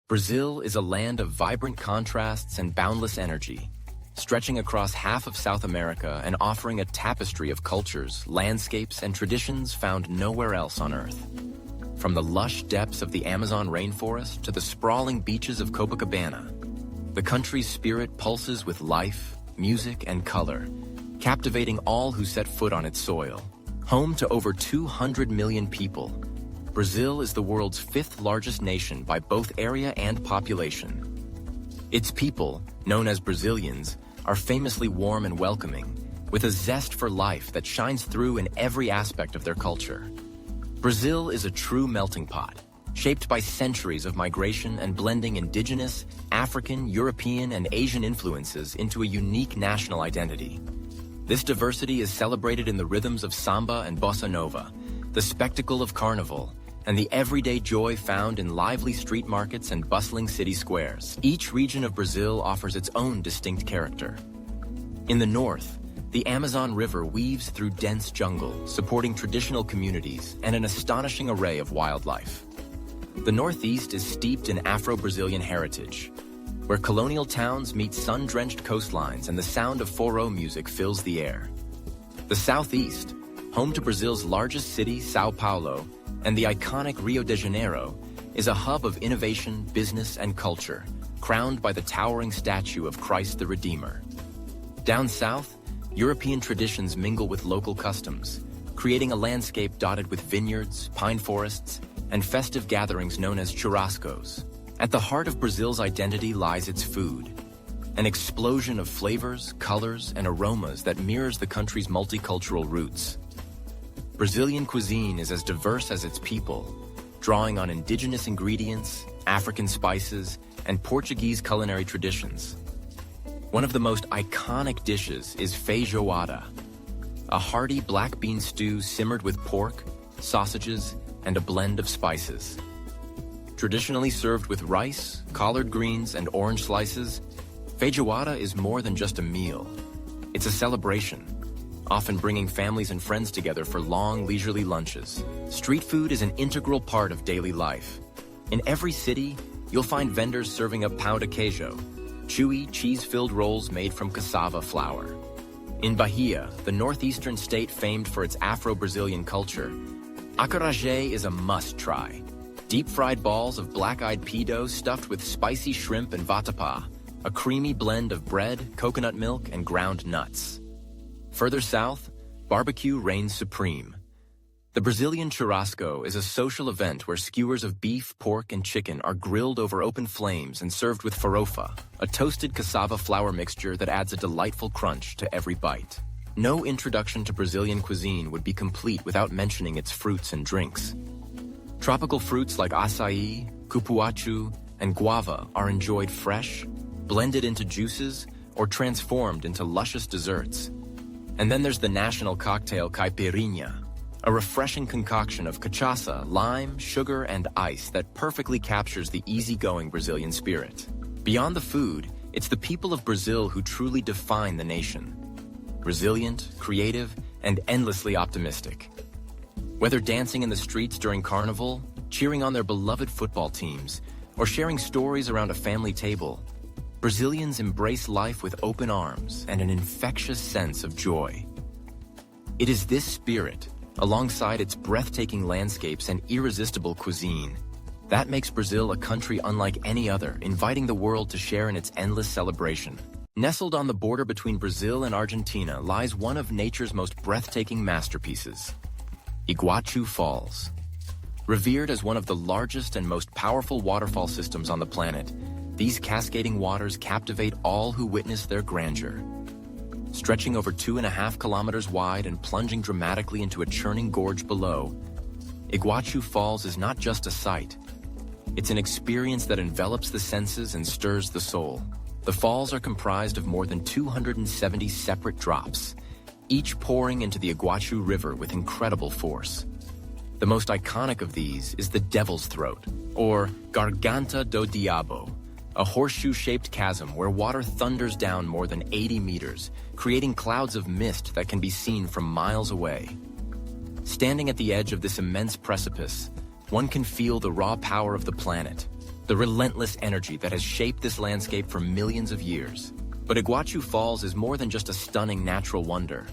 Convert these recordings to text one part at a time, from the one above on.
Brazil is a land of vibrant contrasts and boundless energy, stretching across half of South America and offering a tapestry of cultures, landscapes, and traditions found nowhere else on Earth. From the lush depths of the Amazon rainforest to the sprawling beaches of Copacabana, the country's spirit pulses with life, music, and color, captivating all who set foot on its soil. Home to over 200 million people, Brazil is the world's fifth largest nation by both area and population. Its people, known as Brazilians, are famously warm and welcoming, with a zest for life that shines through in every aspect of their culture. Brazil is a true melting pot, shaped by centuries of migration and blending indigenous, African, European, and Asian influences into a unique national identity. This diversity is celebrated in the rhythms of samba and bossa nova, the spectacle of carnival, and the everyday joy found in lively street markets and bustling city squares. Each region of Brazil offers its own distinct character. In the north, the Amazon River weaves through dense jungle, supporting traditional communities and an astonishing array of wildlife. The northeast is steeped in Afro-Brazilian heritage, where colonial towns meet sun-drenched coastlines and the sound of forró music fills the air. The southeast, home to Brazil's largest city, São Paulo, and the iconic Rio de Janeiro, is a hub of innovation, business, and culture, crowned by the towering statue of Christ the Redeemer. Down south, European traditions mingle with local customs, creating a landscape dotted with vineyards, pine forests, and festive gatherings known as churrascos. At the heart of Brazil's identity lies its food, an explosion of flavors, colors, and aromas that mirrors the country's multicultural roots. Brazilian cuisine is as diverse as its people, drawing on indigenous ingredients, African spices, and Portuguese culinary traditions. One of the most iconic dishes is feijoada, a hearty black bean stew simmered with pork, sausages, and a blend of spices. Traditionally served with rice, collard greens, and orange slices, feijoada is more than just a meal. It's a celebration, often bringing families and friends together for long, leisurely lunches. Street food is an integral part of daily life. In every city, you'll find vendors serving up pão de queijo, chewy, cheese-filled rolls made from cassava flour. In Bahia, the northeastern state famed for its Afro-Brazilian culture, acarajé is a must-try. Deep-fried balls of black-eyed pea dough stuffed with spicy shrimp and vatapá, a creamy blend of bread, coconut milk, and ground nuts. Further south, barbecue reigns supreme. The Brazilian churrasco is a social event where skewers of beef, pork, and chicken are grilled over open flames and served with farofa, a toasted cassava flour mixture that adds a delightful crunch to every bite. No introduction to Brazilian cuisine would be complete without mentioning its fruits and drinks. Tropical fruits like açaí, cupuaçu, and guava are enjoyed fresh, blended into juices, or transformed into luscious desserts. And then there's the national cocktail caipirinha, a refreshing concoction of cachaça, lime, sugar, and ice that perfectly captures the easygoing Brazilian spirit. Beyond the food, it's the people of Brazil who truly define the nation. Resilient, creative, and endlessly optimistic. Whether dancing in the streets during Carnival, cheering on their beloved football teams, or sharing stories around a family table, Brazilians embrace life with open arms and an infectious sense of joy. It is this spirit, alongside its breathtaking landscapes and irresistible cuisine, that makes Brazil a country unlike any other, inviting the world to share in its endless celebration. Nestled on the border between Brazil and Argentina lies one of nature's most breathtaking masterpieces, Iguaçu Falls. Revered as one of the largest and most powerful waterfall systems on the planet, these cascading waters captivate all who witness their grandeur. Stretching over 2.5 kilometers wide and plunging dramatically into a churning gorge below, Iguaçu Falls is not just a sight. It's an experience that envelops the senses and stirs the soul. The falls are comprised of more than 270 separate drops, each pouring into the Iguaçu River with incredible force. The most iconic of these is the Devil's Throat, or Garganta do Diabo, a horseshoe-shaped chasm where water thunders down more than 80 meters, creating clouds of mist that can be seen from miles away. Standing at the edge of this immense precipice, one can feel the raw power of the planet, the relentless energy that has shaped this landscape for millions of years. But Iguachu Falls is more than just a stunning natural wonder.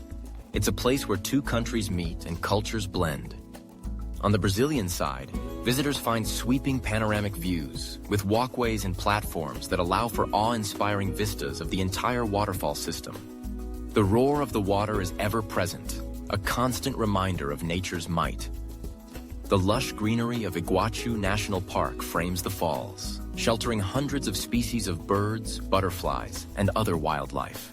It's a place where two countries meet and cultures blend. On the Brazilian side, visitors find sweeping panoramic views with walkways and platforms that allow for awe-inspiring vistas of the entire waterfall system. The roar of the water is ever present, a constant reminder of nature's might. The lush greenery of Iguachu National Park frames the falls, sheltering hundreds of species of birds, butterflies, and other wildlife.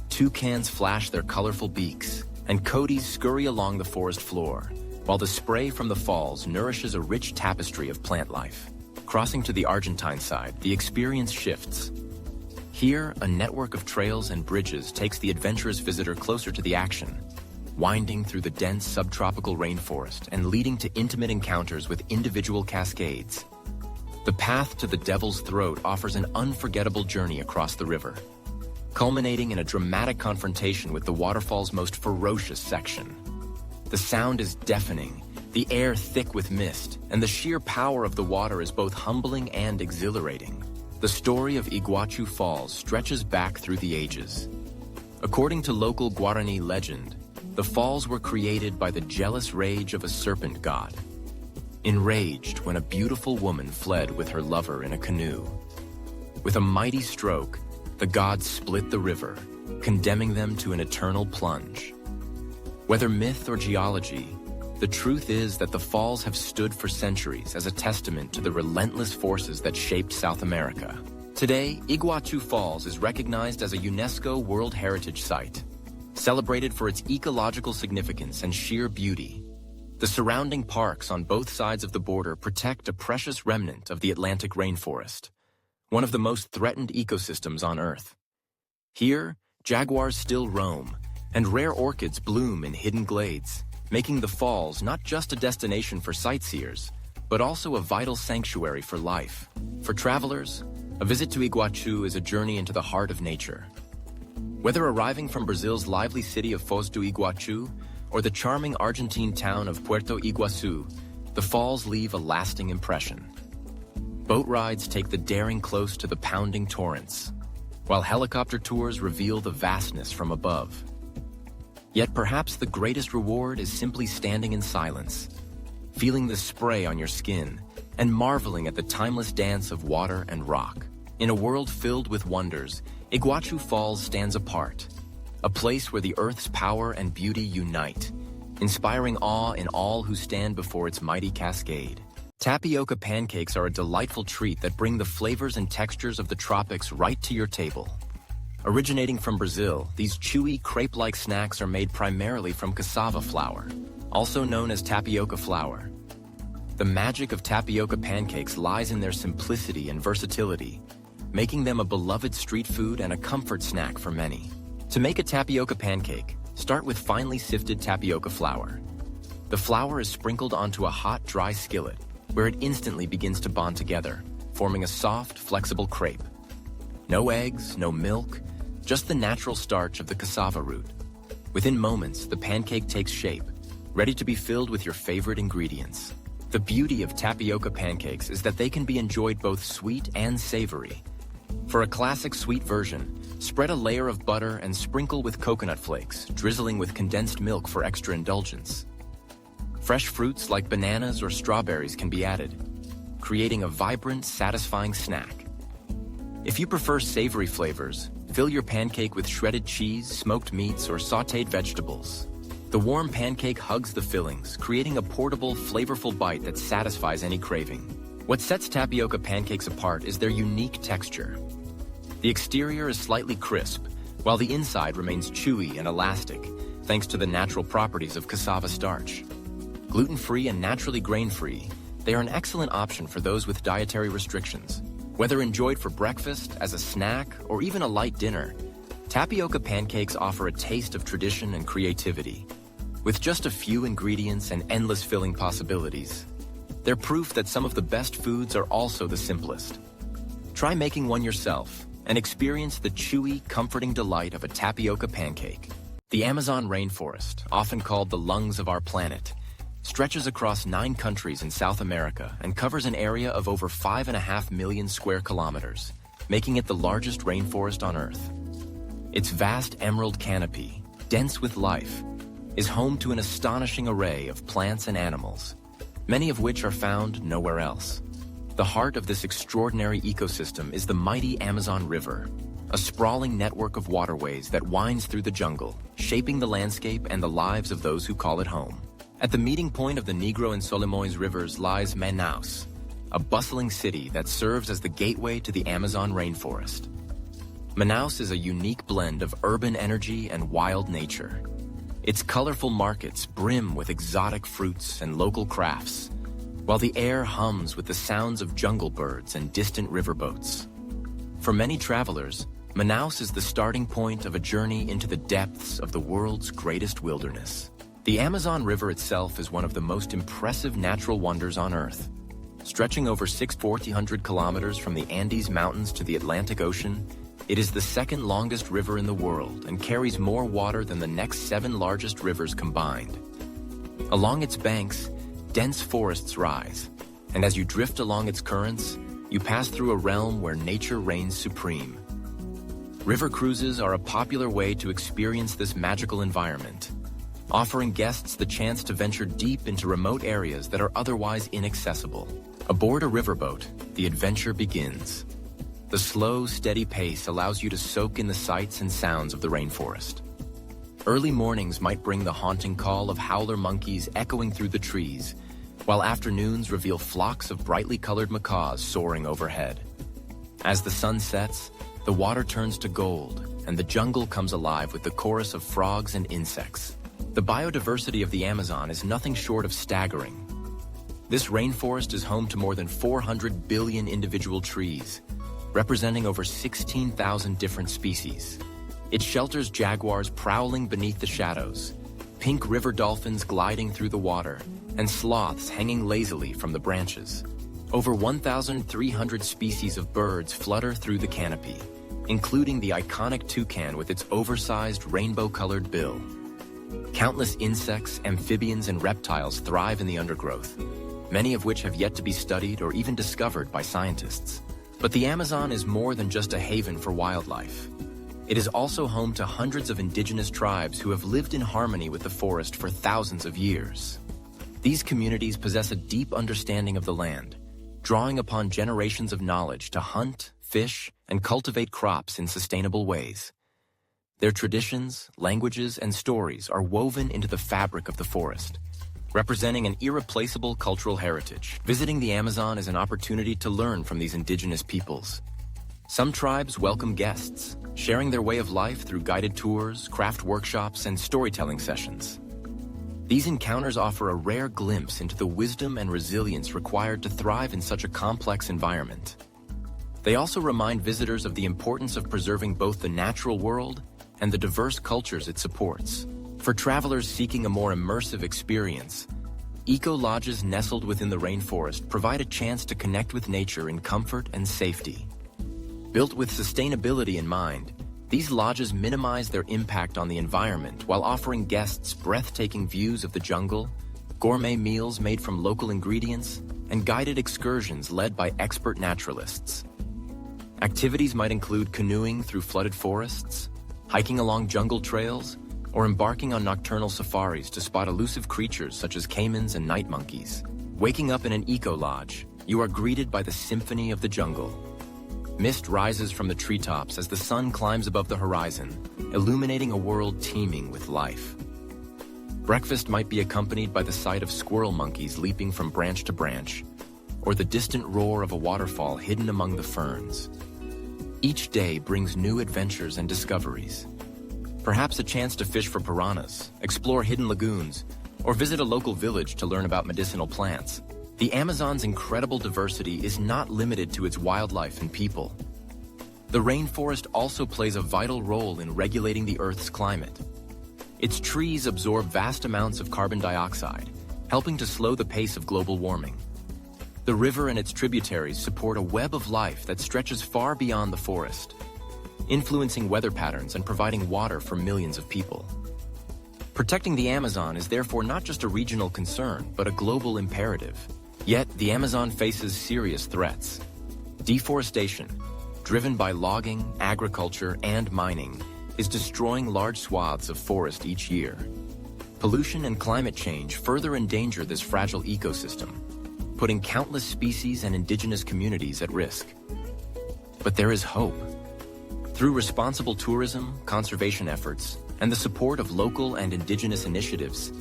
Toucans flash their colorful beaks, and coyotes scurry along the forest floor, while the spray from the falls nourishes a rich tapestry of plant life. Crossing to the Argentine side, the experience shifts. Here, a network of trails and bridges takes the adventurous visitor closer to the action, winding through the dense subtropical rainforest and leading to intimate encounters with individual cascades. The path to the Devil's Throat offers an unforgettable journey across the river, culminating in a dramatic confrontation with the waterfall's most ferocious section. The sound is deafening, the air thick with mist, and the sheer power of the water is both humbling and exhilarating. The story of Iguachu Falls stretches back through the ages. According to local Guarani legend, the falls were created by the jealous rage of a serpent god, enraged when a beautiful woman fled with her lover in a canoe. With a mighty stroke, the god split the river, condemning them to an eternal plunge. Whether myth or geology, the truth is that the falls have stood for centuries as a testament to the relentless forces that shaped South America. Today, Iguachu Falls is recognized as a UNESCO World Heritage Site, celebrated for its ecological significance and sheer beauty. The surrounding parks on both sides of the border protect a precious remnant of the Atlantic rainforest, one of the most threatened ecosystems on Earth. Here, jaguars still roam, and rare orchids bloom in hidden glades, making the falls not just a destination for sightseers, but also a vital sanctuary for life. For travelers, a visit to Iguachu is a journey into the heart of nature. Whether arriving from Brazil's lively city of Foz do Iguaçu or the charming Argentine town of Puerto Iguaçu, the falls leave a lasting impression. Boat rides take the daring close to the pounding torrents, while helicopter tours reveal the vastness from above. Yet perhaps the greatest reward is simply standing in silence, feeling the spray on your skin, and marveling at the timeless dance of water and rock. In a world filled with wonders, Iguachu Falls stands apart, a place where the Earth's power and beauty unite, inspiring awe in all who stand before its mighty cascade. Tapioca pancakes are a delightful treat that bring the flavors and textures of the tropics right to your table. Originating from Brazil, these chewy, crepe-like snacks are made primarily from cassava flour, also known as tapioca flour. The magic of tapioca pancakes lies in their simplicity and versatility, making them a beloved street food and a comfort snack for many. To make a tapioca pancake, start with finely sifted tapioca flour. The flour is sprinkled onto a hot, dry skillet, where it instantly begins to bond together, forming a soft, flexible crepe. No eggs, no milk, just the natural starch of the cassava root. Within moments, the pancake takes shape, ready to be filled with your favorite ingredients. The beauty of tapioca pancakes is that they can be enjoyed both sweet and savory. For a classic sweet version, spread a layer of butter and sprinkle with coconut flakes, drizzling with condensed milk for extra indulgence. Fresh fruits like bananas or strawberries can be added, creating a vibrant, satisfying snack. If you prefer savory flavors, fill your pancake with shredded cheese, smoked meats, or sautéed vegetables. The warm pancake hugs the fillings, creating a portable, flavorful bite that satisfies any craving. What sets tapioca pancakes apart is their unique texture. The exterior is slightly crisp, while the inside remains chewy and elastic, thanks to the natural properties of cassava starch. Gluten-free and naturally grain-free, they are an excellent option for those with dietary restrictions. Whether enjoyed for breakfast, as a snack, or even a light dinner, tapioca pancakes offer a taste of tradition and creativity. With just a few ingredients and endless filling possibilities, they're proof that some of the best foods are also the simplest. Try making one yourself and experience the chewy, comforting delight of a tapioca pancake. The Amazon rainforest, often called the lungs of our planet, stretches across 9 countries in South America and covers an area of over 5.5 million square kilometers, making it the largest rainforest on Earth. Its vast emerald canopy, dense with life, is home to an astonishing array of plants and animals, many of which are found nowhere else. The heart of this extraordinary ecosystem is the mighty Amazon River, a sprawling network of waterways that winds through the jungle, shaping the landscape and the lives of those who call it home. At the meeting point of the Negro and Solimões rivers lies Manaus, a bustling city that serves as the gateway to the Amazon rainforest. Manaus is a unique blend of urban energy and wild nature. Its colorful markets brim with exotic fruits and local crafts, while the air hums with the sounds of jungle birds and distant riverboats. For many travelers, Manaus is the starting point of a journey into the depths of the world's greatest wilderness. The Amazon River itself is one of the most impressive natural wonders on Earth. Stretching over 6,400 kilometers from the Andes Mountains to the Atlantic Ocean, it is the second longest river in the world and carries more water than the next 7 largest rivers combined. Along its banks, dense forests rise, and as you drift along its currents, you pass through a realm where nature reigns supreme. River cruises are a popular way to experience this magical environment, offering guests the chance to venture deep into remote areas that are otherwise inaccessible. Aboard a riverboat, the adventure begins. The slow, steady pace allows you to soak in the sights and sounds of the rainforest. Early mornings might bring the haunting call of howler monkeys echoing through the trees, while afternoons reveal flocks of brightly colored macaws soaring overhead. As the sun sets, the water turns to gold, and the jungle comes alive with the chorus of frogs and insects. The biodiversity of the Amazon is nothing short of staggering. This rainforest is home to more than 400 billion individual trees, representing over 16,000 different species. It shelters jaguars prowling beneath the shadows, pink river dolphins gliding through the water, and sloths hanging lazily from the branches. Over 1,300 species of birds flutter through the canopy, including the iconic toucan with its oversized rainbow-colored bill. Countless insects, amphibians, and reptiles thrive in the undergrowth, many of which have yet to be studied or even discovered by scientists. But the Amazon is more than just a haven for wildlife. It is also home to hundreds of indigenous tribes who have lived in harmony with the forest for thousands of years. These communities possess a deep understanding of the land, drawing upon generations of knowledge to hunt, fish, and cultivate crops in sustainable ways. Their traditions, languages, and stories are woven into the fabric of the forest, representing an irreplaceable cultural heritage. Visiting the Amazon is an opportunity to learn from these indigenous peoples. Some tribes welcome guests, sharing their way of life through guided tours, craft workshops, and storytelling sessions. These encounters offer a rare glimpse into the wisdom and resilience required to thrive in such a complex environment. They also remind visitors of the importance of preserving both the natural world and the diverse cultures it supports. For travelers seeking a more immersive experience, eco-lodges nestled within the rainforest provide a chance to connect with nature in comfort and safety. Built with sustainability in mind, these lodges minimize their impact on the environment while offering guests breathtaking views of the jungle, gourmet meals made from local ingredients, and guided excursions led by expert naturalists. Activities might include canoeing through flooded forests, hiking along jungle trails, or embarking on nocturnal safaris to spot elusive creatures such as caimans and night monkeys. Waking up in an eco-lodge, you are greeted by the symphony of the jungle. Mist rises from the treetops as the sun climbs above the horizon, illuminating a world teeming with life. Breakfast might be accompanied by the sight of squirrel monkeys leaping from branch to branch, or the distant roar of a waterfall hidden among the ferns. Each day brings new adventures and discoveries. Perhaps a chance to fish for piranhas, explore hidden lagoons, or visit a local village to learn about medicinal plants. The Amazon's incredible diversity is not limited to its wildlife and people. The rainforest also plays a vital role in regulating the Earth's climate. Its trees absorb vast amounts of carbon dioxide, helping to slow the pace of global warming. The river and its tributaries support a web of life that stretches far beyond the forest, influencing weather patterns and providing water for millions of people. Protecting the Amazon is therefore not just a regional concern, but a global imperative. Yet, the Amazon faces serious threats. Deforestation, driven by logging, agriculture, and mining, is destroying large swaths of forest each year. Pollution and climate change further endanger this fragile ecosystem, putting countless species and indigenous communities at risk. But there is hope. Through responsible tourism, conservation efforts, and the support of local and indigenous initiatives,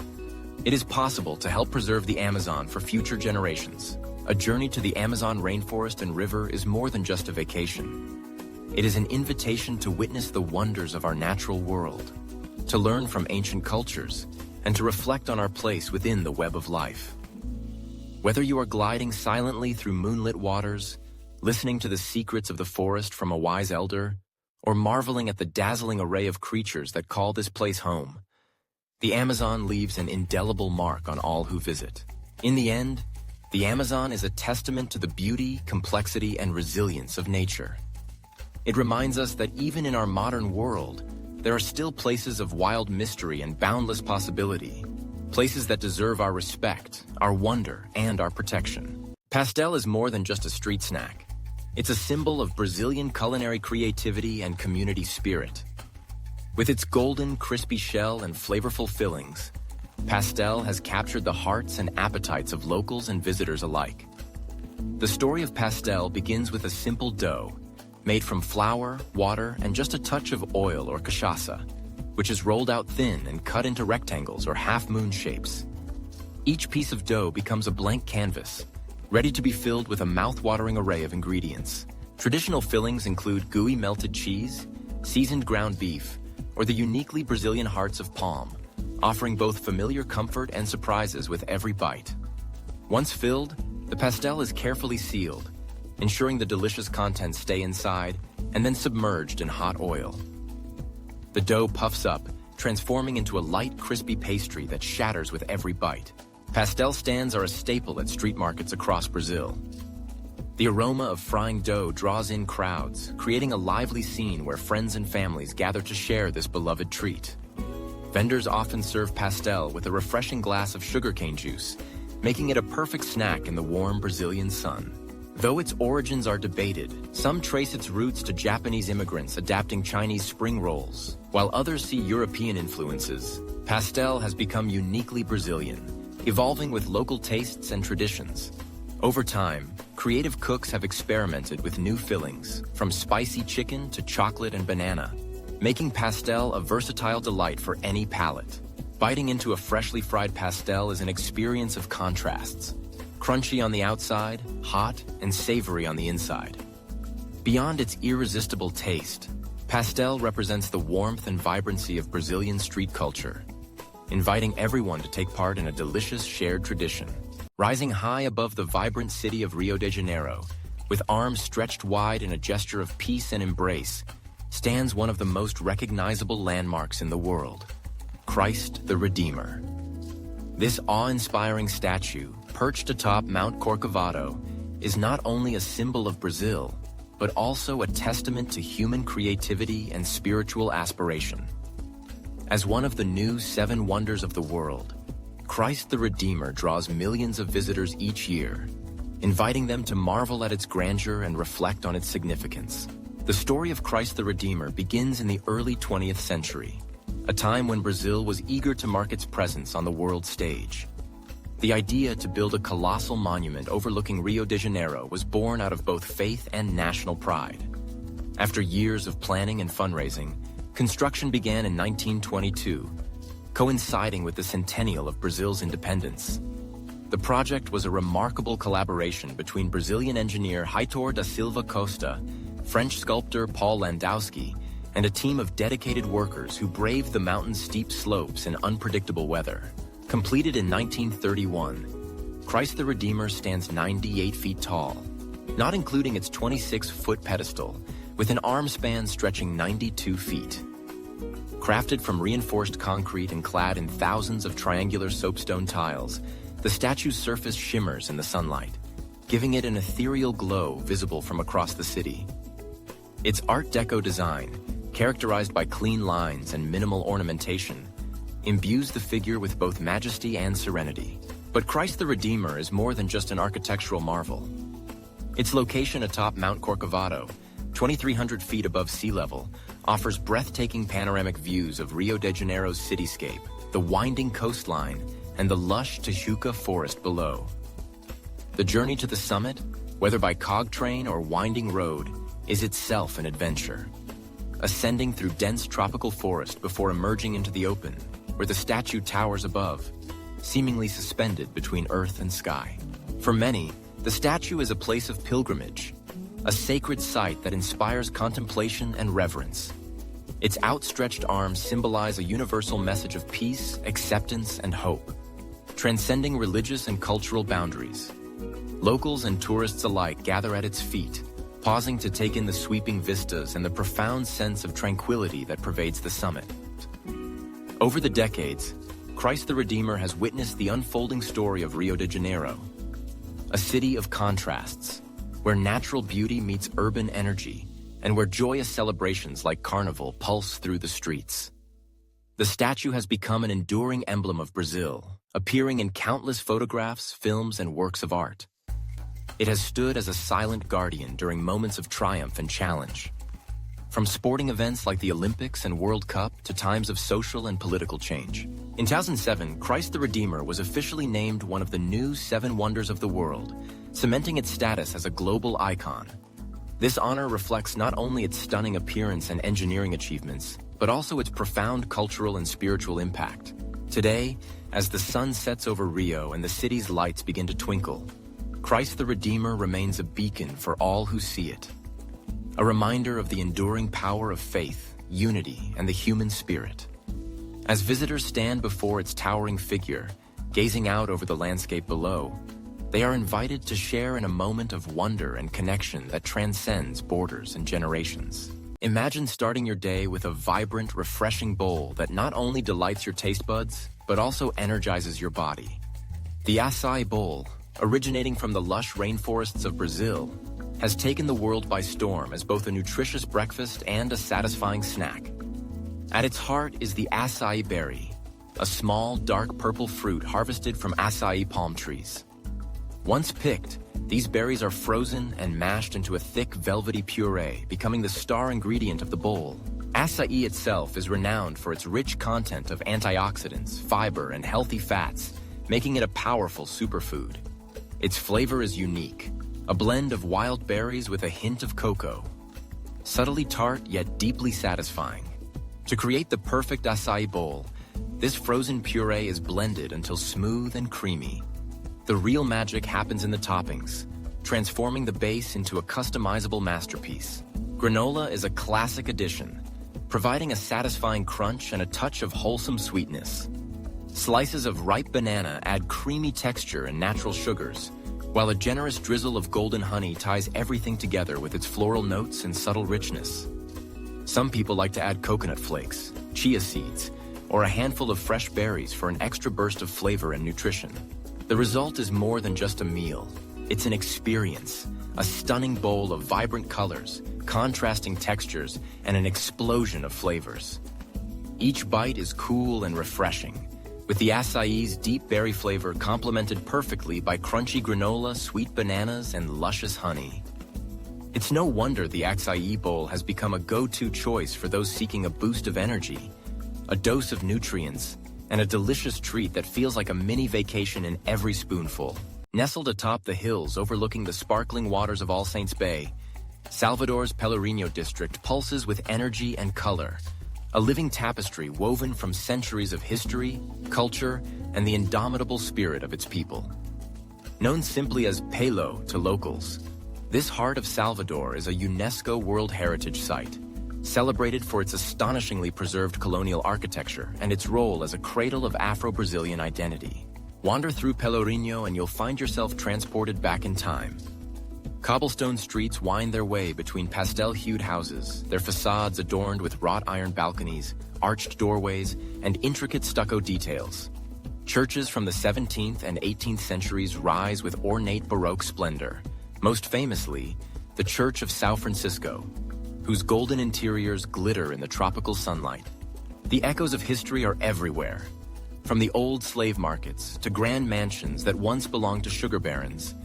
it is possible to help preserve the Amazon for future generations. A journey to the Amazon rainforest and river is more than just a vacation. It is an invitation to witness the wonders of our natural world, to learn from ancient cultures, and to reflect on our place within the web of life. Whether you are gliding silently through moonlit waters, listening to the secrets of the forest from a wise elder, or marveling at the dazzling array of creatures that call this place home, the Amazon leaves an indelible mark on all who visit. In the end, the Amazon is a testament to the beauty, complexity, and resilience of nature. It reminds us that even in our modern world, there are still places of wild mystery and boundless possibility, places that deserve our respect, our wonder, and our protection. Pastel is more than just a street snack. It's a symbol of Brazilian culinary creativity and community spirit. With its golden, crispy shell and flavorful fillings, pastel has captured the hearts and appetites of locals and visitors alike. The story of pastel begins with a simple dough, made from flour, water, and just a touch of oil or cachaça, which is rolled out thin and cut into rectangles or half-moon shapes. Each piece of dough becomes a blank canvas, ready to be filled with a mouth-watering array of ingredients. Traditional fillings include gooey melted cheese, seasoned ground beef, or the uniquely Brazilian hearts of palm, offering both familiar comfort and surprises with every bite. Once filled, the pastel is carefully sealed, ensuring the delicious contents stay inside and then submerged in hot oil. The dough puffs up, transforming into a light, crispy pastry that shatters with every bite. Pastel stands are a staple at street markets across Brazil. The aroma of frying dough draws in crowds, creating a lively scene where friends and families gather to share this beloved treat. Vendors often serve pastel with a refreshing glass of sugarcane juice, making it a perfect snack in the warm Brazilian sun. Though its origins are debated, some trace its roots to Japanese immigrants adapting Chinese spring rolls, while others see European influences. Pastel has become uniquely Brazilian, evolving with local tastes and traditions. Over time, creative cooks have experimented with new fillings, from spicy chicken to chocolate and banana, making pastel a versatile delight for any palate. Biting into a freshly fried pastel is an experience of contrasts. Crunchy on the outside, hot, and savory on the inside. Beyond its irresistible taste, pastel represents the warmth and vibrancy of Brazilian street culture, inviting everyone to take part in a delicious shared tradition. Rising high above the vibrant city of Rio de Janeiro, with arms stretched wide in a gesture of peace and embrace, stands one of the most recognizable landmarks in the world, Christ the Redeemer. This awe-inspiring statue, perched atop Mount Corcovado, is not only a symbol of Brazil, but also a testament to human creativity and spiritual aspiration. As one of the new 7 wonders of the world, Christ the Redeemer draws millions of visitors each year, inviting them to marvel at its grandeur and reflect on its significance. The story of Christ the Redeemer begins in the early 20th century, a time when Brazil was eager to mark its presence on the world stage. The idea to build a colossal monument overlooking Rio de Janeiro was born out of both faith and national pride. After years of planning and fundraising, construction began in 1922, coinciding with the centennial of Brazil's independence. The project was a remarkable collaboration between Brazilian engineer Heitor da Silva Costa, French sculptor Paul Landowski, and a team of dedicated workers who braved the mountain's steep slopes in unpredictable weather. Completed in 1931, Christ the Redeemer stands 98 feet tall, not including its 26-foot pedestal, with an arm span stretching 92 feet. Crafted from reinforced concrete and clad in thousands of triangular soapstone tiles, the statue's surface shimmers in the sunlight, giving it an ethereal glow visible from across the city. Its Art Deco design, characterized by clean lines and minimal ornamentation, imbues the figure with both majesty and serenity. But Christ the Redeemer is more than just an architectural marvel. Its location atop Mount Corcovado, 2,300 feet above sea level, offers breathtaking panoramic views of Rio de Janeiro's cityscape, the winding coastline, and the lush Tijuca forest below. The journey to the summit, whether by cog train or winding road, is itself an adventure. Ascending through dense tropical forest before emerging into the open, where the statue towers above, seemingly suspended between earth and sky. For many, the statue is a place of pilgrimage, a sacred site that inspires contemplation and reverence. Its outstretched arms symbolize a universal message of peace, acceptance, and hope, transcending religious and cultural boundaries. Locals and tourists alike gather at its feet, pausing to take in the sweeping vistas and the profound sense of tranquility that pervades the summit. Over the decades, Christ the Redeemer has witnessed the unfolding story of Rio de Janeiro, a city of contrasts, where natural beauty meets urban energy, and where joyous celebrations like Carnival pulse through the streets. The statue has become an enduring emblem of Brazil, appearing in countless photographs, films, and works of art. It has stood as a silent guardian during moments of triumph and challenge. From sporting events like the Olympics and World Cup to times of social and political change. In 2007, Christ the Redeemer was officially named one of the new 7 wonders of the world, cementing its status as a global icon. This honor reflects not only its stunning appearance and engineering achievements, but also its profound cultural and spiritual impact. Today, as the sun sets over Rio and the city's lights begin to twinkle, Christ the Redeemer remains a beacon for all who see it. A reminder of the enduring power of faith, unity, and the human spirit. As visitors stand before its towering figure, gazing out over the landscape below, they are invited to share in a moment of wonder and connection that transcends borders and generations. Imagine starting your day with a vibrant, refreshing bowl that not only delights your taste buds, but also energizes your body. The acai bowl, originating from the lush rainforests of Brazil, has taken the world by storm as both a nutritious breakfast and a satisfying snack. At its heart is the acai berry, a small, dark purple fruit harvested from acai palm trees. Once picked, these berries are frozen and mashed into a thick, velvety puree, becoming the star ingredient of the bowl. Acai itself is renowned for its rich content of antioxidants, fiber, and healthy fats, making it a powerful superfood. Its flavor is unique, a blend of wild berries with a hint of cocoa. Subtly tart yet deeply satisfying. To create the perfect acai bowl, this frozen puree is blended until smooth and creamy. The real magic happens in the toppings, transforming the base into a customizable masterpiece. Granola is a classic addition, providing a satisfying crunch and a touch of wholesome sweetness. Slices of ripe banana add creamy texture and natural sugars, while a generous drizzle of golden honey ties everything together with its floral notes and subtle richness. Some people like to add coconut flakes, chia seeds, or a handful of fresh berries for an extra burst of flavor and nutrition. The result is more than just a meal. It's an experience, a stunning bowl of vibrant colors, contrasting textures, and an explosion of flavors. Each bite is cool and refreshing, with the acai's deep berry flavor complemented perfectly by crunchy granola, sweet bananas, and luscious honey. It's no wonder the acai bowl has become a go-to choice for those seeking a boost of energy, a dose of nutrients, and a delicious treat that feels like a mini vacation in every spoonful. Nestled atop the hills overlooking the sparkling waters of All Saints Bay, Salvador's Pelourinho district pulses with energy and color, a living tapestry woven from centuries of history, culture, and the indomitable spirit of its people. Known simply as Pelo to locals, this heart of Salvador is a UNESCO World Heritage Site, celebrated for its astonishingly preserved colonial architecture and its role as a cradle of Afro-Brazilian identity. Wander through Pelourinho and you'll find yourself transported back in time. Cobblestone streets wind their way between pastel-hued houses, their facades adorned with wrought iron balconies, arched doorways, and intricate stucco details. Churches from the 17th and 18th centuries rise with ornate Baroque splendor, most famously, the Church of São Francisco, whose golden interiors glitter in the tropical sunlight. The echoes of history are everywhere, From the old slave markets to grand mansions that once belonged to sugar barons,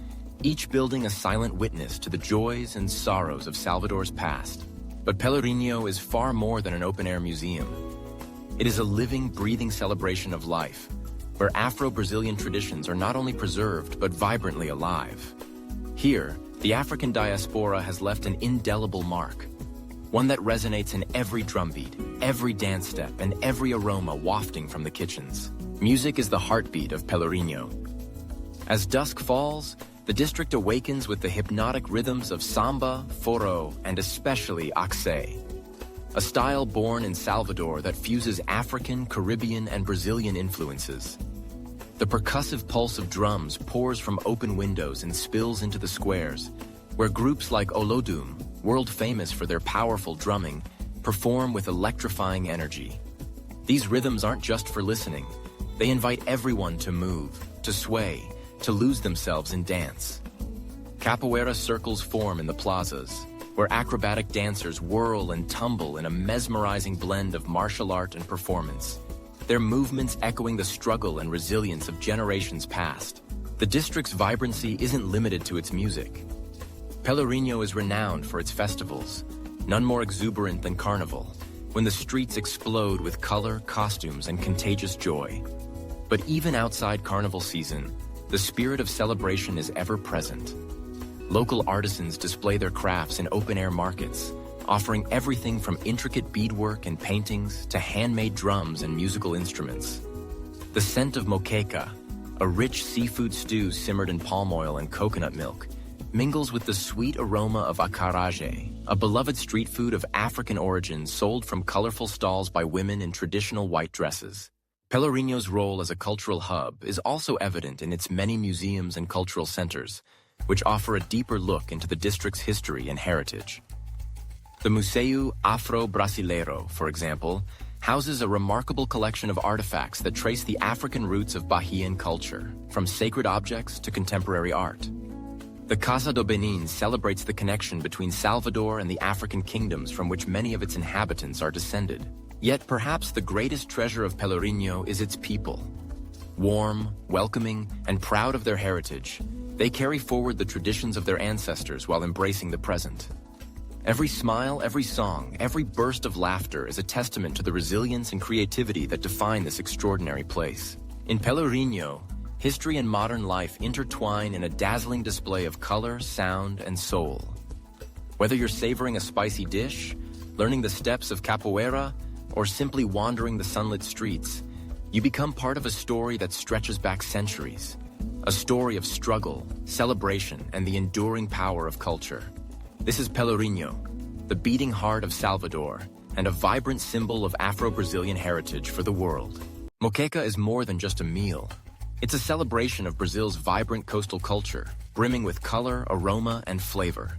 each building a silent witness to the joys and sorrows of Salvador's past. But Pelourinho is far more than an open-air museum. It is a living, breathing celebration of life, where Afro-Brazilian traditions are not only preserved, but vibrantly alive. Here, the African diaspora has left an indelible mark, one that resonates in every drumbeat, every dance step, and every aroma wafting from the kitchens. Music is the heartbeat of Pelourinho. As dusk falls, the district awakens with the hypnotic rhythms of samba, forró, and especially axé, a style born in Salvador that fuses African, Caribbean, and Brazilian influences. The percussive pulse of drums pours from open windows and spills into the squares, where groups like Olodum, world famous for their powerful drumming, perform with electrifying energy. These rhythms aren't just for listening. They invite everyone to move, to sway, to lose themselves in dance. Capoeira circles form in the plazas, where acrobatic dancers whirl and tumble in a mesmerizing blend of martial art and performance, their movements echoing the struggle and resilience of generations past. The district's vibrancy isn't limited to its music. Pelourinho is renowned for its festivals, none more exuberant than Carnival, when the streets explode with color, costumes, and contagious joy. But even outside Carnival season, the spirit of celebration is ever present. Local artisans display their crafts in open-air markets, offering everything from intricate beadwork and paintings to handmade drums and musical instruments. The scent of moqueca, a rich seafood stew simmered in palm oil and coconut milk, mingles with the sweet aroma of acarajé, a beloved street food of African origin sold from colorful stalls by women in traditional white dresses. Pelourinho's role as a cultural hub is also evident in its many museums and cultural centers, which offer a deeper look into the district's history and heritage. The Museu Afro-Brasileiro, for example, houses a remarkable collection of artifacts that trace the African roots of Bahian culture, from sacred objects to contemporary art. The Casa do Benin celebrates the connection between Salvador and the African kingdoms from which many of its inhabitants are descended. Yet perhaps the greatest treasure of Pelourinho is its people. Warm, welcoming, and proud of their heritage, they carry forward the traditions of their ancestors while embracing the present. Every smile, every song, every burst of laughter is a testament to the resilience and creativity that define this extraordinary place. In Pelourinho, history and modern life intertwine in a dazzling display of color, sound, and soul. Whether you're savoring a spicy dish, learning the steps of capoeira, or simply wandering the sunlit streets, you become part of a story that stretches back centuries. A story of struggle, celebration, and the enduring power of culture. This is Pelourinho, the beating heart of Salvador, and a vibrant symbol of Afro-Brazilian heritage for the world. Moqueca is more than just a meal. It's a celebration of Brazil's vibrant coastal culture, brimming with color, aroma, and flavor.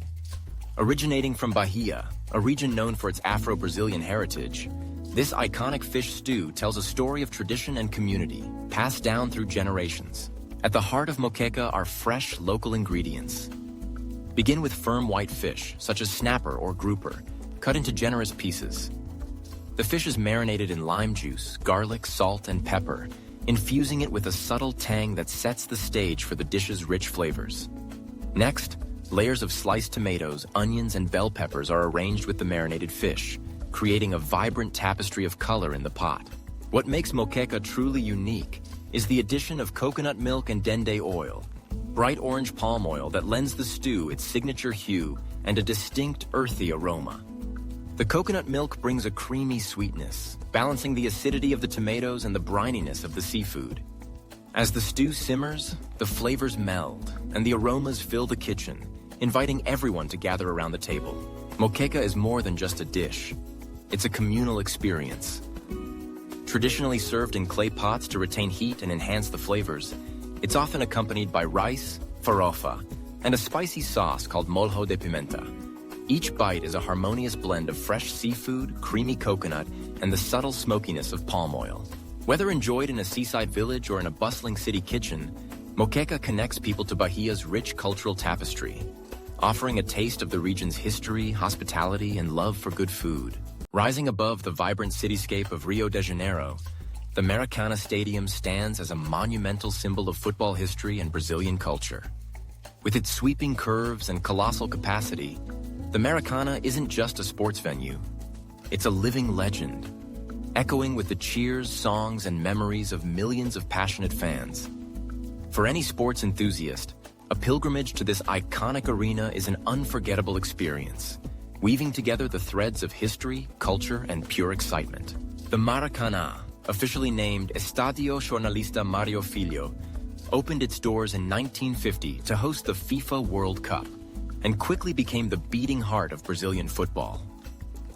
Originating from Bahia, a region known for its Afro-Brazilian heritage, this iconic fish stew tells a story of tradition and community, passed down through generations. At the heart of moqueca are fresh, local ingredients. Begin with firm white fish, such as snapper or grouper, cut into generous pieces. The fish is marinated in lime juice, garlic, salt, and pepper, infusing it with a subtle tang that sets the stage for the dish's rich flavors. Next, layers of sliced tomatoes, onions, and bell peppers are arranged with the marinated fish, creating a vibrant tapestry of color in the pot. What makes moqueca truly unique is the addition of coconut milk and dende oil, bright orange palm oil that lends the stew its signature hue and a distinct earthy aroma. The coconut milk brings a creamy sweetness, balancing the acidity of the tomatoes and the brininess of the seafood. As the stew simmers, the flavors meld, and the aromas fill the kitchen, inviting everyone to gather around the table. Moqueca is more than just a dish. It's a communal experience. Traditionally served in clay pots to retain heat and enhance the flavors, it's often accompanied by rice, farofa, and a spicy sauce called molho de pimenta. Each bite is a harmonious blend of fresh seafood, creamy coconut, and the subtle smokiness of palm oil. Whether enjoyed in a seaside village or in a bustling city kitchen, moqueca connects people to Bahia's rich cultural tapestry, offering a taste of the region's history, hospitality, and love for good food. Rising above the vibrant cityscape of Rio de Janeiro, the Maracana Stadium stands as a monumental symbol of football history and Brazilian culture. With its sweeping curves and colossal capacity, the Maracana isn't just a sports venue. It's a living legend, echoing with the cheers, songs, and memories of millions of passionate fans. For any sports enthusiast, a pilgrimage to this iconic arena is an unforgettable experience, weaving together the threads of history, culture, and pure excitement. The Maracana, officially named Estádio Jornalista Mário Filho, opened its doors in 1950 to host the FIFA World Cup and quickly became the beating heart of Brazilian football.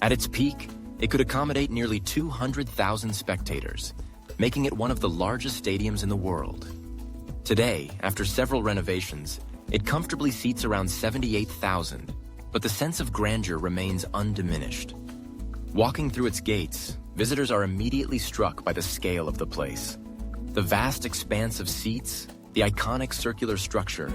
At its peak, it could accommodate nearly 200,000 spectators, making it one of the largest stadiums in the world. Today, after several renovations, it comfortably seats around 78,000, but the sense of grandeur remains undiminished. Walking through its gates, visitors are immediately struck by the scale of the place. The vast expanse of seats, the iconic circular structure,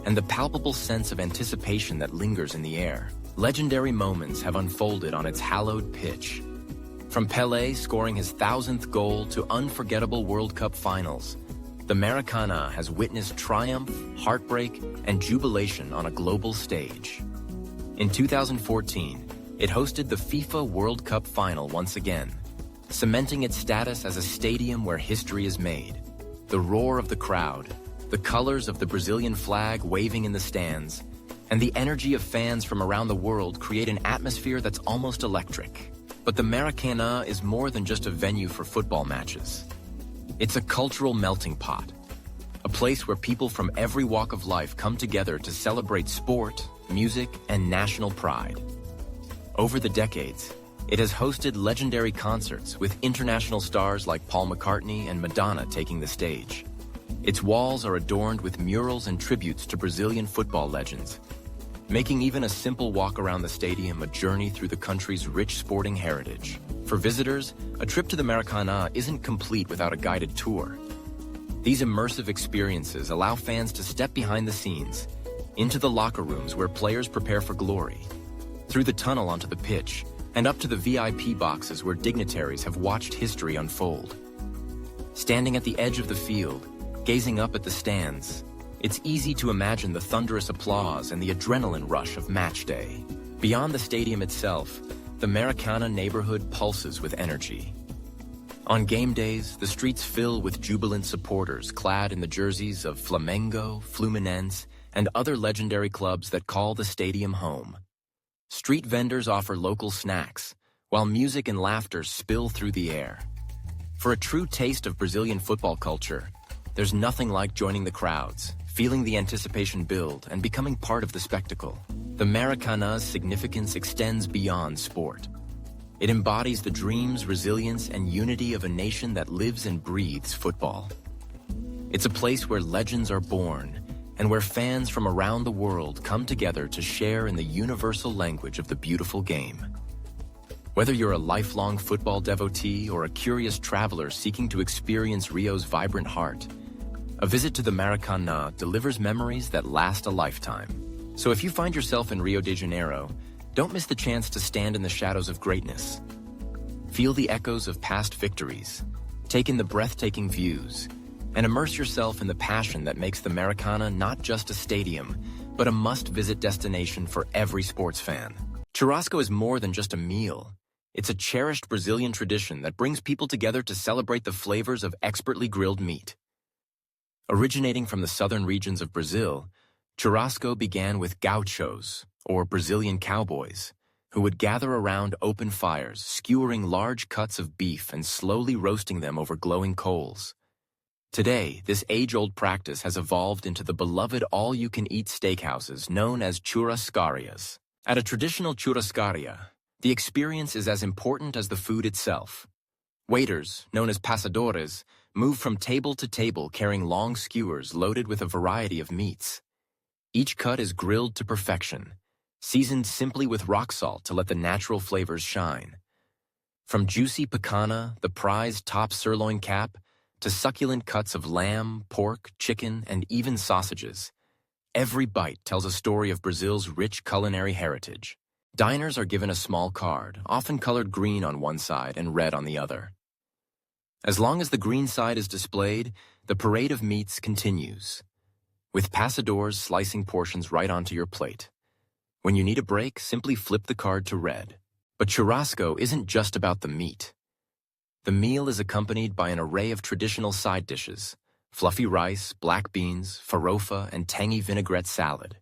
and the palpable sense of anticipation that lingers in the air. Legendary moments have unfolded on its hallowed pitch. From Pelé scoring his 1,000th goal to unforgettable World Cup finals, the Maracana has witnessed triumph, heartbreak, and jubilation on a global stage. In 2014, it hosted the FIFA World Cup final once again, cementing its status as a stadium where history is made. The roar of the crowd, the colors of the Brazilian flag waving in the stands, and the energy of fans from around the world create an atmosphere that's almost electric. But the Maracana is more than just a venue for football matches. It's a cultural melting pot, a place where people from every walk of life come together to celebrate sport, music, and national pride. Over the decades, it has hosted legendary concerts with international stars like Paul McCartney and Madonna taking the stage. Its walls are adorned with murals and tributes to Brazilian football legends, making even a simple walk around the stadium a journey through the country's rich sporting heritage. For visitors, a trip to the Maracana isn't complete without a guided tour. These immersive experiences allow fans to step behind the scenes, into the locker rooms where players prepare for glory, through the tunnel onto the pitch, and up to the VIP boxes where dignitaries have watched history unfold. Standing at the edge of the field, gazing up at the stands, it's easy to imagine the thunderous applause and the adrenaline rush of match day. Beyond the stadium itself, the Maracana neighborhood pulses with energy. On game days, the streets fill with jubilant supporters clad in the jerseys of Flamengo, Fluminense, and other legendary clubs that call the stadium home. Street vendors offer local snacks, while music and laughter spill through the air. For a true taste of Brazilian football culture, there's nothing like joining the crowds, feeling the anticipation build, and becoming part of the spectacle. The Maracana's significance extends beyond sport. It embodies the dreams, resilience, and unity of a nation that lives and breathes football. It's a place where legends are born, and where fans from around the world come together to share in the universal language of the beautiful game. Whether you're a lifelong football devotee or a curious traveler seeking to experience Rio's vibrant heart, a visit to the Maracana delivers memories that last a lifetime. So if you find yourself in Rio de Janeiro, don't miss the chance to stand in the shadows of greatness. Feel the echoes of past victories, take in the breathtaking views, and immerse yourself in the passion that makes the Maracana not just a stadium, but a must-visit destination for every sports fan. Churrasco is more than just a meal. It's a cherished Brazilian tradition that brings people together to celebrate the flavors of expertly grilled meat. Originating from the southern regions of Brazil, churrasco began with gauchos, or Brazilian cowboys, who would gather around open fires, skewering large cuts of beef and slowly roasting them over glowing coals. Today, this age-old practice has evolved into the beloved all-you-can-eat steakhouses known as churrascarias. At a traditional churrascaria, the experience is as important as the food itself. Waiters, known as passadores, move from table to table carrying long skewers loaded with a variety of meats. Each cut is grilled to perfection, seasoned simply with rock salt to let the natural flavors shine. From juicy picanha, the prized top sirloin cap, to succulent cuts of lamb, pork, chicken, and even sausages, every bite tells a story of Brazil's rich culinary heritage. Diners are given a small card, often colored green on one side and red on the other. As long as the green side is displayed, the parade of meats continues, with passadores slicing portions right onto your plate. When you need a break, simply flip the card to red. But churrasco isn't just about the meat. The meal is accompanied by an array of traditional side dishes: fluffy rice, black beans, farofa, and tangy vinaigrette salad.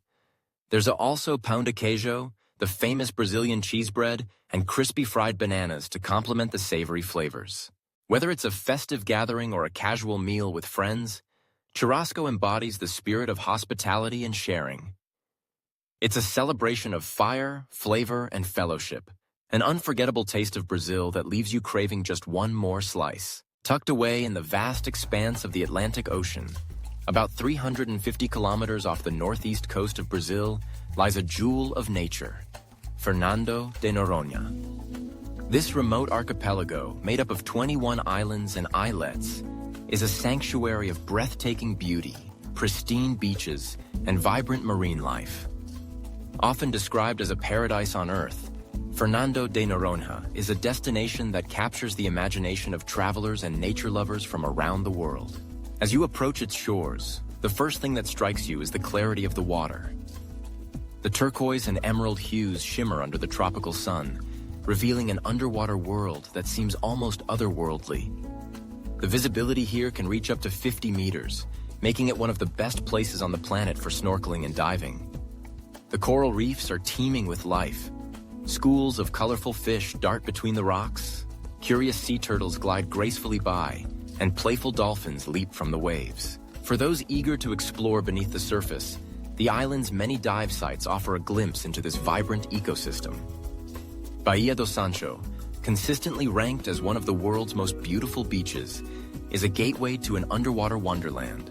There's also pão de queijo, the famous Brazilian cheese bread, and crispy fried bananas to complement the savory flavors. Whether it's a festive gathering or a casual meal with friends, churrasco embodies the spirit of hospitality and sharing. It's a celebration of fire, flavor, and fellowship, an unforgettable taste of Brazil that leaves you craving just one more slice. Tucked away in the vast expanse of the Atlantic Ocean, about 350 kilometers off the northeast coast of Brazil, lies a jewel of nature, Fernando de Noronha. This remote archipelago, made up of 21 islands and islets, is a sanctuary of breathtaking beauty, pristine beaches, and vibrant marine life. Often described as a paradise on Earth, Fernando de Noronha is a destination that captures the imagination of travelers and nature lovers from around the world. As you approach its shores, the first thing that strikes you is the clarity of the water. The turquoise and emerald hues shimmer under the tropical sun, revealing an underwater world that seems almost otherworldly. The visibility here can reach up to 50 meters, making it one of the best places on the planet for snorkeling and diving. The coral reefs are teeming with life. Schools of colorful fish dart between the rocks, curious sea turtles glide gracefully by, and playful dolphins leap from the waves. For those eager to explore beneath the surface, the island's many dive sites offer a glimpse into this vibrant ecosystem. Bahia do Sancho, consistently ranked as one of the world's most beautiful beaches, is a gateway to an underwater wonderland.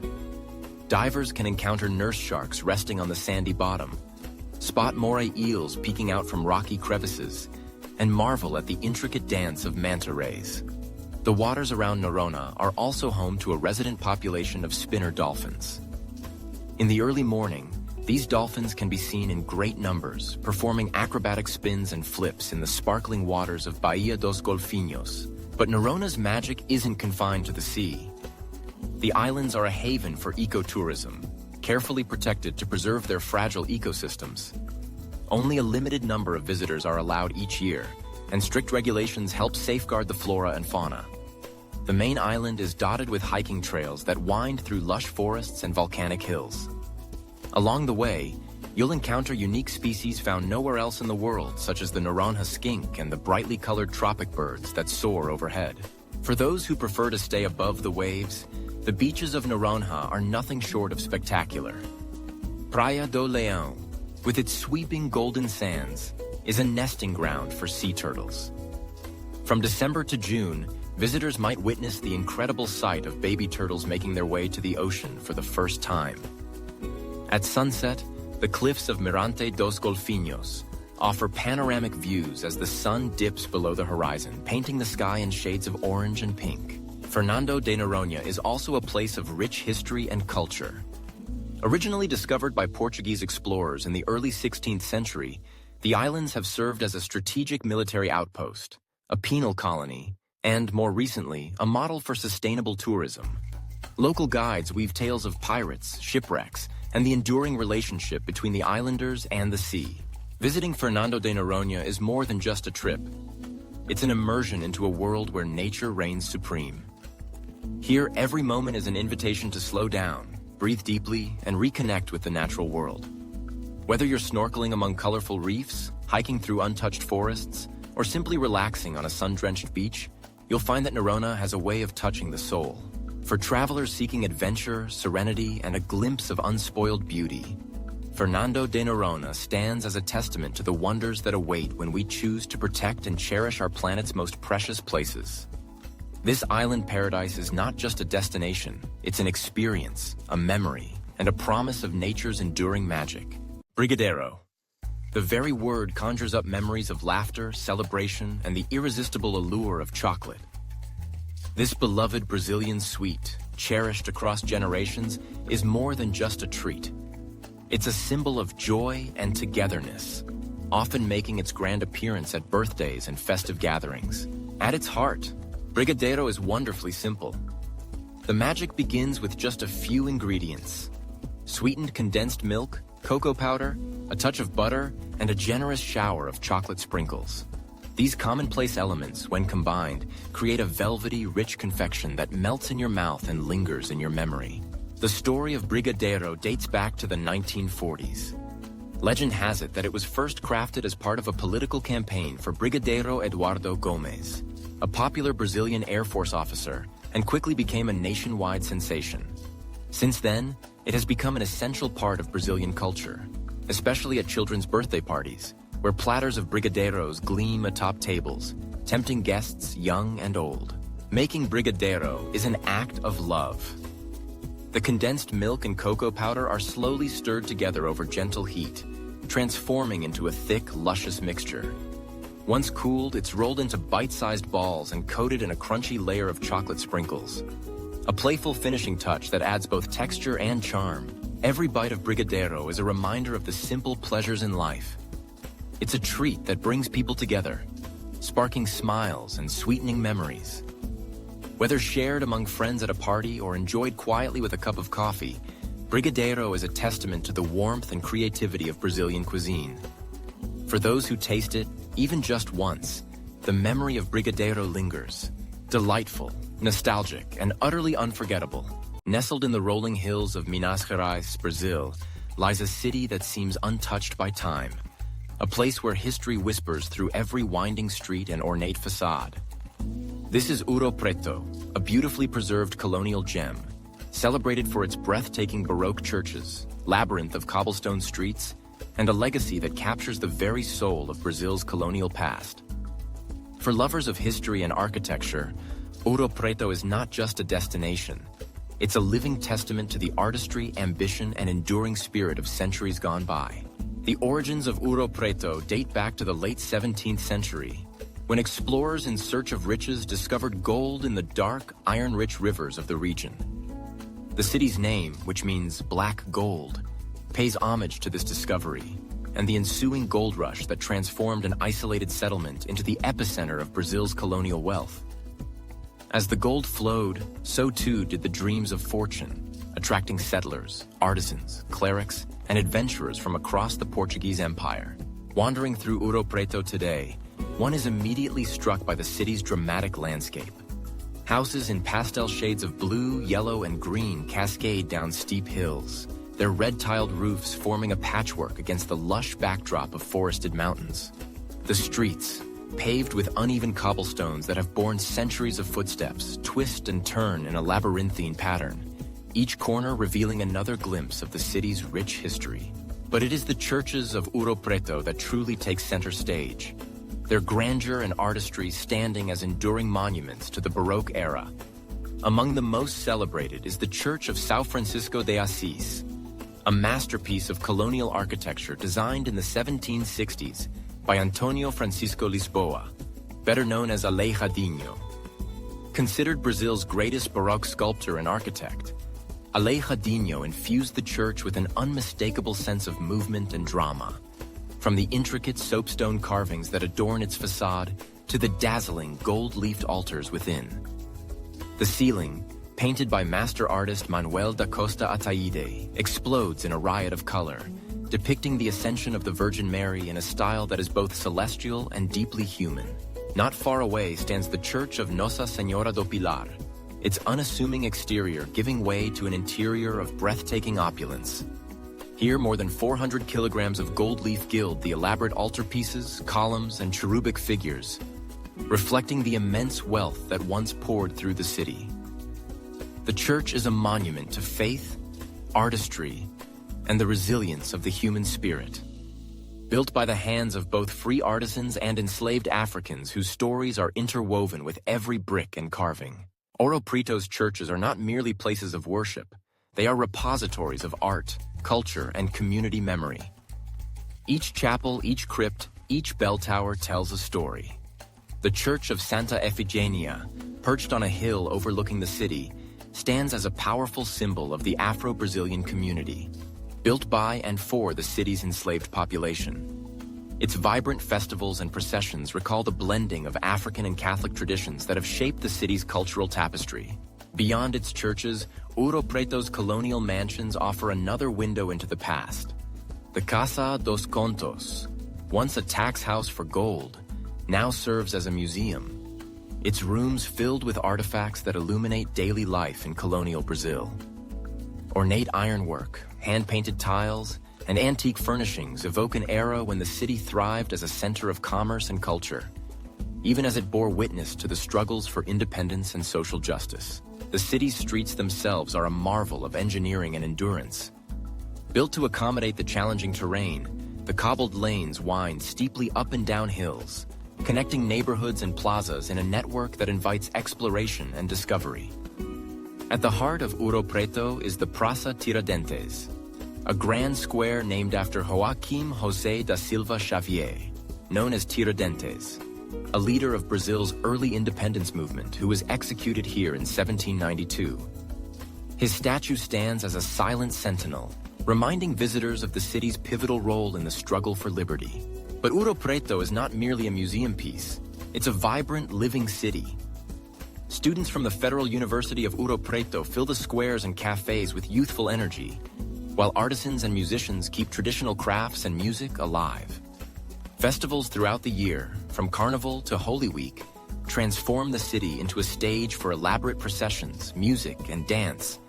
Divers can encounter nurse sharks resting on the sandy bottom, spot moray eels peeking out from rocky crevices, and marvel at the intricate dance of manta rays. The waters around Noronha are also home to a resident population of spinner dolphins. In the early morning, these dolphins can be seen in great numbers, performing acrobatic spins and flips in the sparkling waters of Bahia dos Golfinhos. But Noronha's magic isn't confined to the sea. The islands are a haven for ecotourism, carefully protected to preserve their fragile ecosystems. Only a limited number of visitors are allowed each year, and strict regulations help safeguard the flora and fauna. The main island is dotted with hiking trails that wind through lush forests and volcanic hills. Along the way, you'll encounter unique species found nowhere else in the world, such as the Noronha skink and the brightly colored tropic birds that soar overhead. For those who prefer to stay above the waves, the beaches of Noronha are nothing short of spectacular. Praia do Leão, with its sweeping golden sands, is a nesting ground for sea turtles. From December to June, visitors might witness the incredible sight of baby turtles making their way to the ocean for the first time. At sunset, the cliffs of Mirante dos Golfinhos offer panoramic views as the sun dips below the horizon, painting the sky in shades of orange and pink. Fernando de Noronha is also a place of rich history and culture. Originally discovered by Portuguese explorers in the early 16th century, the islands have served as a strategic military outpost, a penal colony, and, more recently, a model for sustainable tourism. Local guides weave tales of pirates, shipwrecks, and the enduring relationship between the islanders and the sea. Visiting Fernando de Noronha is more than just a trip. It's an immersion into a world where nature reigns supreme. Here, every moment is an invitation to slow down, breathe deeply, and reconnect with the natural world. Whether you're snorkeling among colorful reefs, hiking through untouched forests, or simply relaxing on a sun-drenched beach, you'll find that Noronha has a way of touching the soul. For travelers seeking adventure, serenity, and a glimpse of unspoiled beauty, Fernando de Noronha stands as a testament to the wonders that await when we choose to protect and cherish our planet's most precious places. This island paradise is not just a destination, it's an experience, a memory, and a promise of nature's enduring magic. Brigadeiro. The very word conjures up memories of laughter, celebration, and the irresistible allure of chocolate. This beloved Brazilian sweet, cherished across generations, is more than just a treat. It's a symbol of joy and togetherness, often making its grand appearance at birthdays and festive gatherings. At its heart, Brigadeiro is wonderfully simple. The magic begins with just a few ingredients: sweetened condensed milk, cocoa powder, a touch of butter, and a generous shower of chocolate sprinkles. These commonplace elements, when combined, create a velvety, rich confection that melts in your mouth and lingers in your memory. The story of Brigadeiro dates back to the 1940s. Legend has it that it was first crafted as part of a political campaign for Brigadeiro Eduardo Gomes, a popular Brazilian Air Force officer, and quickly became a nationwide sensation. Since then, it has become an essential part of Brazilian culture, especially at children's birthday parties, where platters of brigadeiros gleam atop tables, tempting guests young and old. Making brigadeiro is an act of love. The condensed milk and cocoa powder are slowly stirred together over gentle heat, transforming into a thick, luscious mixture. Once cooled, it's rolled into bite-sized balls and coated in a crunchy layer of chocolate sprinkles. A playful finishing touch that adds both texture and charm. Every bite of brigadeiro is a reminder of the simple pleasures in life. It's a treat that brings people together, sparking smiles and sweetening memories. Whether shared among friends at a party or enjoyed quietly with a cup of coffee, brigadeiro is a testament to the warmth and creativity of Brazilian cuisine. For those who taste it, even just once, the memory of brigadeiro lingers. Delightful, nostalgic, and utterly unforgettable. Nestled in the rolling hills of Minas Gerais, Brazil, lies a city that seems untouched by time. A place where history whispers through every winding street and ornate facade. This is Ouro Preto, a beautifully preserved colonial gem, celebrated for its breathtaking Baroque churches, labyrinth of cobblestone streets, and a legacy that captures the very soul of Brazil's colonial past. For lovers of history and architecture, Ouro Preto is not just a destination. It's a living testament to the artistry, ambition, and enduring spirit of centuries gone by. The origins of Ouro Preto date back to the late 17th century, when explorers in search of riches discovered gold in the dark, iron-rich rivers of the region. The city's name, which means black gold, pays homage to this discovery and the ensuing gold rush that transformed an isolated settlement into the epicenter of Brazil's colonial wealth. As the gold flowed, so too did the dreams of fortune, attracting settlers, artisans, clerics, and adventurers from across the Portuguese Empire. Wandering through Ouro Preto today, one is immediately struck by the city's dramatic landscape. Houses in pastel shades of blue, yellow, and green cascade down steep hills, their red-tiled roofs forming a patchwork against the lush backdrop of forested mountains. The streets, paved with uneven cobblestones that have borne centuries of footsteps, twist and turn in a labyrinthine pattern, each corner revealing another glimpse of the city's rich history. But it is the churches of Ouro Preto that truly take center stage, their grandeur and artistry standing as enduring monuments to the Baroque era. Among the most celebrated is the Church of São Francisco de Assis, a masterpiece of colonial architecture designed in the 1760s by Antonio Francisco Lisboa, better known as Aleijadinho. Considered Brazil's greatest Baroque sculptor and architect, Aleijadinho infused the church with an unmistakable sense of movement and drama. From the intricate soapstone carvings that adorn its facade to the dazzling gold-leafed altars within. The ceiling, painted by master artist Manuel da Costa Ataide, explodes in a riot of color, depicting the ascension of the Virgin Mary in a style that is both celestial and deeply human. Not far away stands the Church of Nossa Senhora do Pilar, its unassuming exterior giving way to an interior of breathtaking opulence. Here, more than 400 kilograms of gold leaf gild the elaborate altarpieces, columns, and cherubic figures, reflecting the immense wealth that once poured through the city. The church is a monument to faith, artistry, and the resilience of the human spirit. Built by the hands of both free artisans and enslaved Africans whose stories are interwoven with every brick and carving. Ouro Preto's churches are not merely places of worship. They are repositories of art, culture, and community memory. Each chapel, each crypt, each bell tower tells a story. The Church of Santa Efigenia, perched on a hill overlooking the city, stands as a powerful symbol of the Afro-Brazilian community, built by and for the city's enslaved population. Its vibrant festivals and processions recall the blending of African and Catholic traditions that have shaped the city's cultural tapestry. Beyond its churches, Ouro Preto's colonial mansions offer another window into the past. The Casa dos Contos, once a tax house for gold, now serves as a museum. Its rooms filled with artifacts that illuminate daily life in colonial Brazil. Ornate ironwork, hand-painted tiles, and antique furnishings evoke an era when the city thrived as a center of commerce and culture, even as it bore witness to the struggles for independence and social justice. The city's streets themselves are a marvel of engineering and endurance. Built to accommodate the challenging terrain, the cobbled lanes wind steeply up and down hills, connecting neighborhoods and plazas in a network that invites exploration and discovery. At the heart of Ouro Preto is the Praça Tiradentes, a grand square named after Joaquim José da Silva Xavier, known as Tiradentes, a leader of Brazil's early independence movement who was executed here in 1792. His statue stands as a silent sentinel, reminding visitors of the city's pivotal role in the struggle for liberty. But Ouro Preto is not merely a museum piece, it's a vibrant, living city. Students from the Federal University of Ouro Preto fill the squares and cafes with youthful energy, while artisans and musicians keep traditional crafts and music alive. Festivals throughout the year, from Carnival to Holy Week, transform the city into a stage for elaborate processions, music, and dance,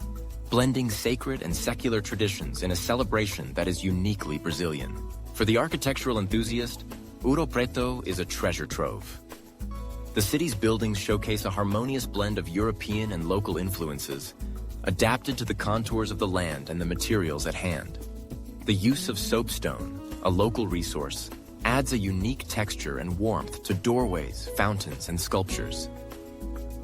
blending sacred and secular traditions in a celebration that is uniquely Brazilian. For the architectural enthusiast, Ouro Preto is a treasure trove. The city's buildings showcase a harmonious blend of European and local influences, adapted to the contours of the land and the materials at hand. The use of soapstone, a local resource, adds a unique texture and warmth to doorways, fountains, and sculptures.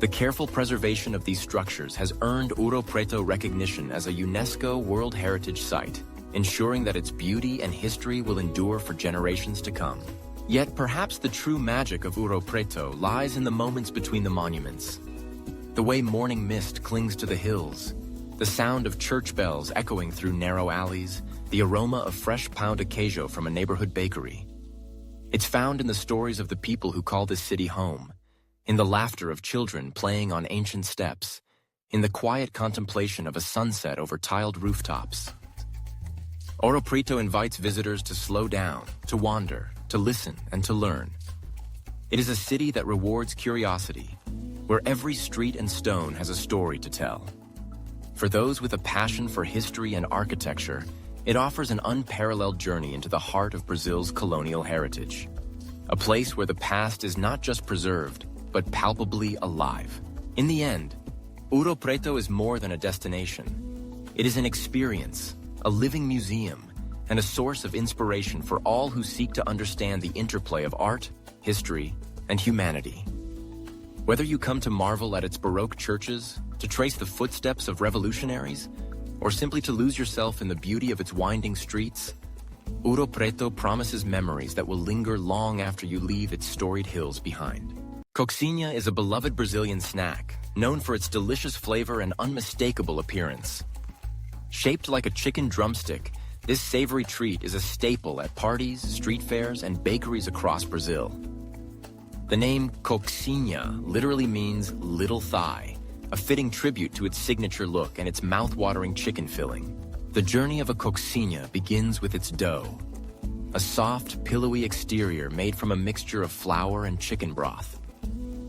The careful preservation of these structures has earned Ouro Preto recognition as a UNESCO World Heritage Site, ensuring that its beauty and history will endure for generations to come. Yet perhaps the true magic of Ouro Preto lies in the moments between the monuments. The way morning mist clings to the hills, the sound of church bells echoing through narrow alleys, the aroma of fresh pão de queijo from a neighborhood bakery. It's found in the stories of the people who call this city home, in the laughter of children playing on ancient steps, in the quiet contemplation of a sunset over tiled rooftops. Ouro Preto invites visitors to slow down, to wander, to listen, and to learn. It is a city that rewards curiosity, where every street and stone has a story to tell. For those with a passion for history and architecture, it offers an unparalleled journey into the heart of Brazil's colonial heritage. A place where the past is not just preserved, but palpably alive. In the end, Ouro Preto is more than a destination. It is an experience, a living museum, and a source of inspiration for all who seek to understand the interplay of art, history, and humanity. Whether you come to marvel at its Baroque churches, to trace the footsteps of revolutionaries, or simply to lose yourself in the beauty of its winding streets, Ouro Preto promises memories that will linger long after you leave its storied hills behind. Coxinha is a beloved Brazilian snack, known for its delicious flavor and unmistakable appearance. Shaped like a chicken drumstick, this savory treat is a staple at parties, street fairs, and bakeries across Brazil. The name Coxinha literally means little thigh, a fitting tribute to its signature look and its mouth-watering chicken filling. The journey of a coxinha begins with its dough, a soft, pillowy exterior made from a mixture of flour and chicken broth.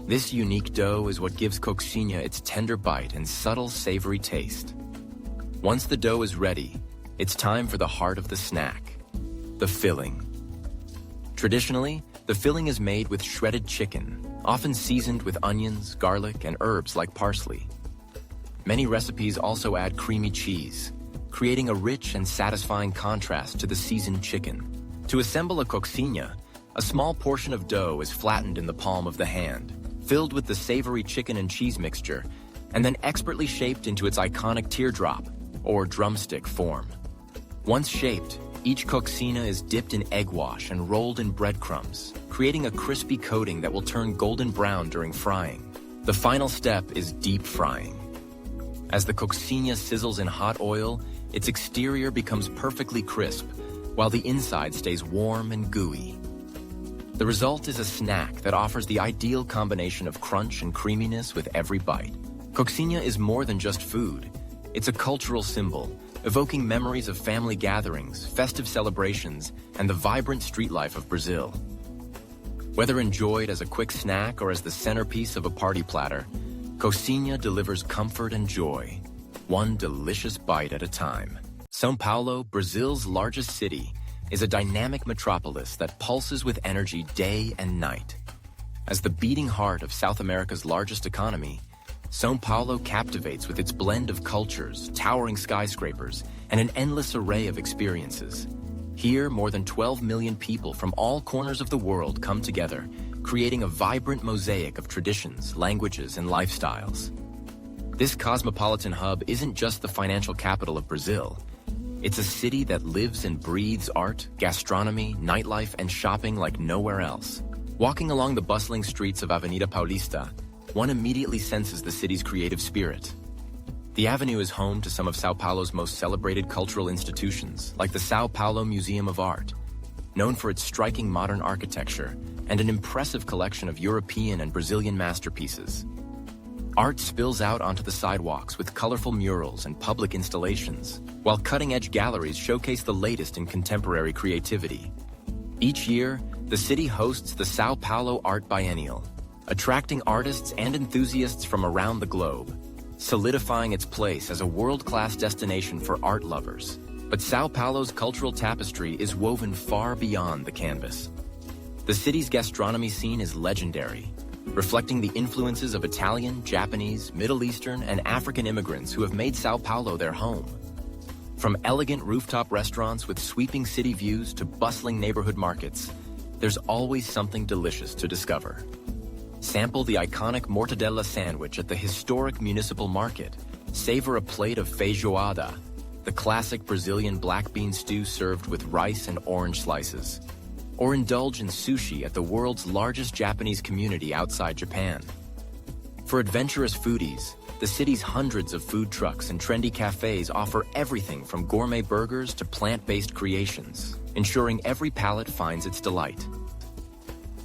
This unique dough is what gives coxinha its tender bite and subtle, savory taste. Once the dough is ready, it's time for the heart of the snack, the filling. Traditionally, the filling is made with shredded chicken, often seasoned with onions, garlic, and herbs like parsley. Many recipes also add creamy cheese, creating a rich and satisfying contrast to the seasoned chicken. To assemble a coxinha, a small portion of dough is flattened in the palm of the hand, filled with the savory chicken and cheese mixture, and then expertly shaped into its iconic teardrop, or drumstick form. Once shaped, each coxinha is dipped in egg wash and rolled in breadcrumbs, creating a crispy coating that will turn golden brown during frying. The final step is deep frying. As the coxinha sizzles in hot oil, its exterior becomes perfectly crisp, while the inside stays warm and gooey. The result is a snack that offers the ideal combination of crunch and creaminess with every bite. Coxinha is more than just food. It's a cultural symbol, evoking memories of family gatherings, festive celebrations, and the vibrant street life of Brazil. Whether enjoyed as a quick snack or as the centerpiece of a party platter, Coxinha delivers comfort and joy, one delicious bite at a time. São Paulo, Brazil's largest city, is a dynamic metropolis that pulses with energy day and night. As the beating heart of South America's largest economy, São Paulo captivates with its blend of cultures, towering skyscrapers, and an endless array of experiences. Here, more than 12 million people from all corners of the world come together, creating a vibrant mosaic of traditions, languages, and lifestyles. This cosmopolitan hub isn't just the financial capital of Brazil. It's a city that lives and breathes art, gastronomy, nightlife, and shopping like nowhere else. Walking along the bustling streets of Avenida Paulista, one immediately senses the city's creative spirit. The avenue is home to some of São Paulo's most celebrated cultural institutions, like the São Paulo Museum of Art, known for its striking modern architecture and an impressive collection of European and Brazilian masterpieces. Art spills out onto the sidewalks with colorful murals and public installations, while cutting-edge galleries showcase the latest in contemporary creativity. Each year, the city hosts the São Paulo Art Biennial, attracting artists and enthusiasts from around the globe, solidifying its place as a world-class destination for art lovers. But São Paulo's cultural tapestry is woven far beyond the canvas. The city's gastronomy scene is legendary, reflecting the influences of Italian, Japanese, Middle Eastern, and African immigrants who have made São Paulo their home. From elegant rooftop restaurants with sweeping city views to bustling neighborhood markets, there's always something delicious to discover. Sample the iconic mortadella sandwich at the historic municipal market. Savor a plate of feijoada, the classic Brazilian black bean stew served with rice and orange slices. Or indulge in sushi at the world's largest Japanese community outside Japan. For adventurous foodies, the city's hundreds of food trucks and trendy cafes offer everything from gourmet burgers to plant-based creations, ensuring every palate finds its delight.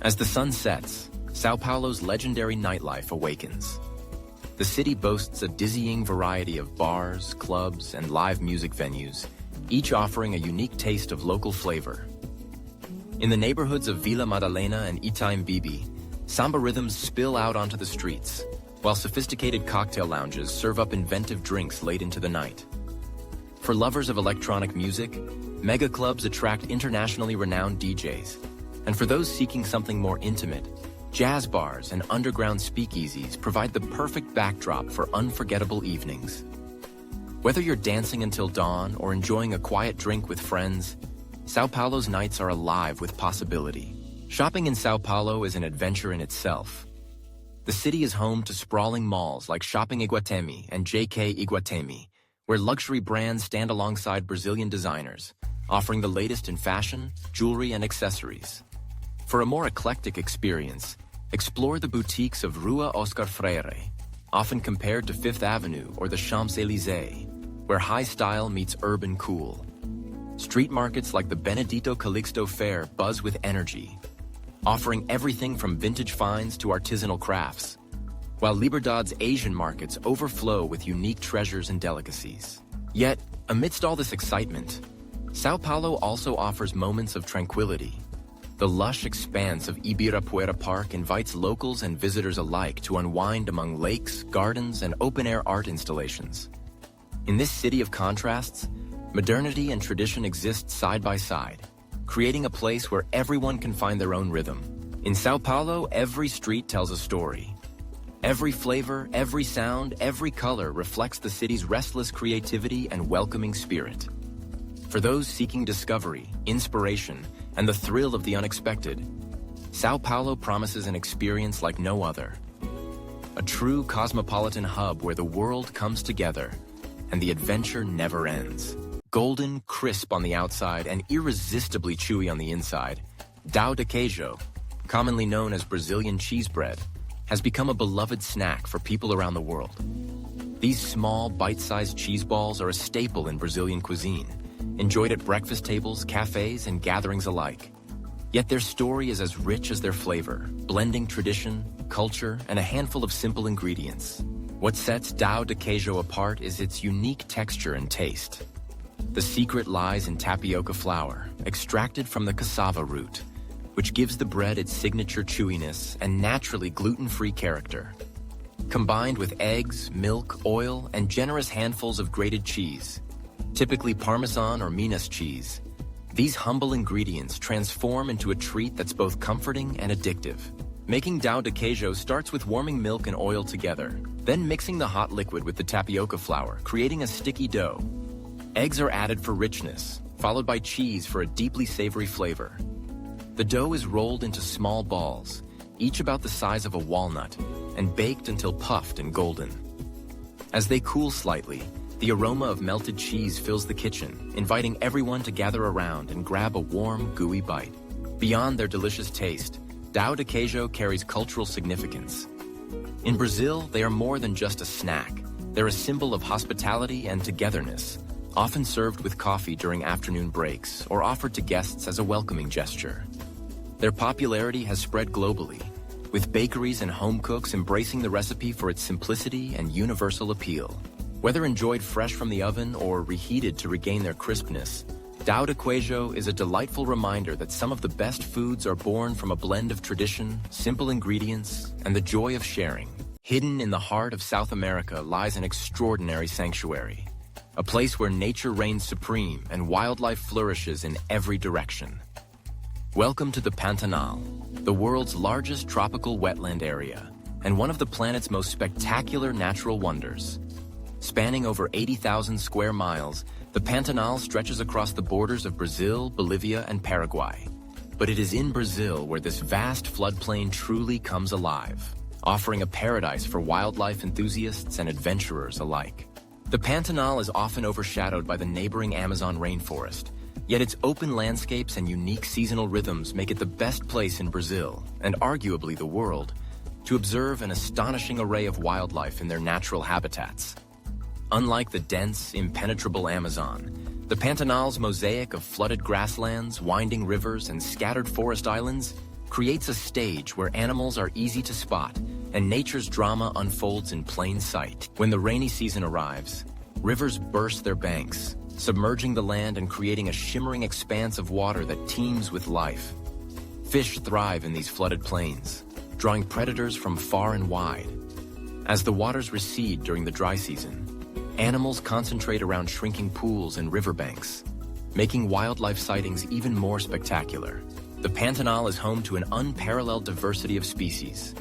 As the sun sets, São Paulo's legendary nightlife awakens. The city boasts a dizzying variety of bars, clubs, and live music venues, each offering a unique taste of local flavor. In the neighborhoods of Vila Madalena and Itaim Bibi, samba rhythms spill out onto the streets, while sophisticated cocktail lounges serve up inventive drinks late into the night. For lovers of electronic music, mega clubs attract internationally renowned DJs. And for those seeking something more intimate, jazz bars and underground speakeasies provide the perfect backdrop for unforgettable evenings. Whether you're dancing until dawn or enjoying a quiet drink with friends, São Paulo's nights are alive with possibility. Shopping in São Paulo is an adventure in itself. The city is home to sprawling malls like Shopping Iguatemi and JK Iguatemi, where luxury brands stand alongside Brazilian designers, offering the latest in fashion, jewelry, and accessories. For a more eclectic experience, explore the boutiques of Rua Oscar Freire, often compared to Fifth Avenue or the Champs-Élysées, where high style meets urban cool. Street markets like the Benedito Calixto Fair buzz with energy, offering everything from vintage finds to artisanal crafts, while Liberdad's Asian markets overflow with unique treasures and delicacies. Yet, amidst all this excitement, São Paulo also offers moments of tranquility. The lush expanse of Ibirapuera Park invites locals and visitors alike to unwind among lakes, gardens, and open-air art installations. In this city of contrasts, modernity and tradition exist side by side, creating a place where everyone can find their own rhythm. In São Paulo, every street tells a story. Every flavor, every sound, every color reflects the city's restless creativity and welcoming spirit. For those seeking discovery, inspiration, and the thrill of the unexpected, São Paulo promises an experience like no other. A true cosmopolitan hub where the world comes together and the adventure never ends. Golden, crisp on the outside and irresistibly chewy on the inside, Dao de Queijo, commonly known as Brazilian cheese bread, has become a beloved snack for people around the world. These small, bite-sized cheese balls are a staple in Brazilian cuisine, enjoyed at breakfast tables, cafes, and gatherings alike. Yet their story is as rich as their flavor, blending tradition, culture, and a handful of simple ingredients. What sets Tao de Queijo apart is its unique texture and taste. The secret lies in tapioca flour, extracted from the cassava root, which gives the bread its signature chewiness and naturally gluten-free character. Combined with eggs, milk, oil, and generous handfuls of grated cheese, typically Parmesan or Minas cheese, these humble ingredients transform into a treat that's both comforting and addictive. Making Tao de Queijo starts with warming milk and oil together, then mixing the hot liquid with the tapioca flour, creating a sticky dough. Eggs are added for richness, followed by cheese for a deeply savory flavor. The dough is rolled into small balls, each about the size of a walnut, and baked until puffed and golden. As they cool slightly, the aroma of melted cheese fills the kitchen, inviting everyone to gather around and grab a warm, gooey bite. Beyond their delicious taste, Tao de Queijo carries cultural significance. In Brazil, they are more than just a snack. They're a symbol of hospitality and togetherness, often served with coffee during afternoon breaks or offered to guests as a welcoming gesture. Their popularity has spread globally, with bakeries and home cooks embracing the recipe for its simplicity and universal appeal. Whether enjoyed fresh from the oven or reheated to regain their crispness, Tao de Queijo is a delightful reminder that some of the best foods are born from a blend of tradition, simple ingredients, and the joy of sharing. Hidden in the heart of South America lies an extraordinary sanctuary, a place where nature reigns supreme and wildlife flourishes in every direction. Welcome to the Pantanal, the world's largest tropical wetland area, and one of the planet's most spectacular natural wonders. Spanning over 80,000 square miles, the Pantanal stretches across the borders of Brazil, Bolivia, and Paraguay. But it is in Brazil where this vast floodplain truly comes alive, offering a paradise for wildlife enthusiasts and adventurers alike. The Pantanal is often overshadowed by the neighboring Amazon rainforest, yet its open landscapes and unique seasonal rhythms make it the best place in Brazil, and arguably the world, to observe an astonishing array of wildlife in their natural habitats. Unlike the dense, impenetrable Amazon, the Pantanal's mosaic of flooded grasslands, winding rivers, and scattered forest islands creates a stage where animals are easy to spot and nature's drama unfolds in plain sight. When the rainy season arrives, rivers burst their banks, submerging the land and creating a shimmering expanse of water that teems with life. Fish thrive in these flooded plains, drawing predators from far and wide. As the waters recede during the dry season, animals concentrate around shrinking pools and riverbanks, making wildlife sightings even more spectacular. The Pantanal is home to an unparalleled diversity of species.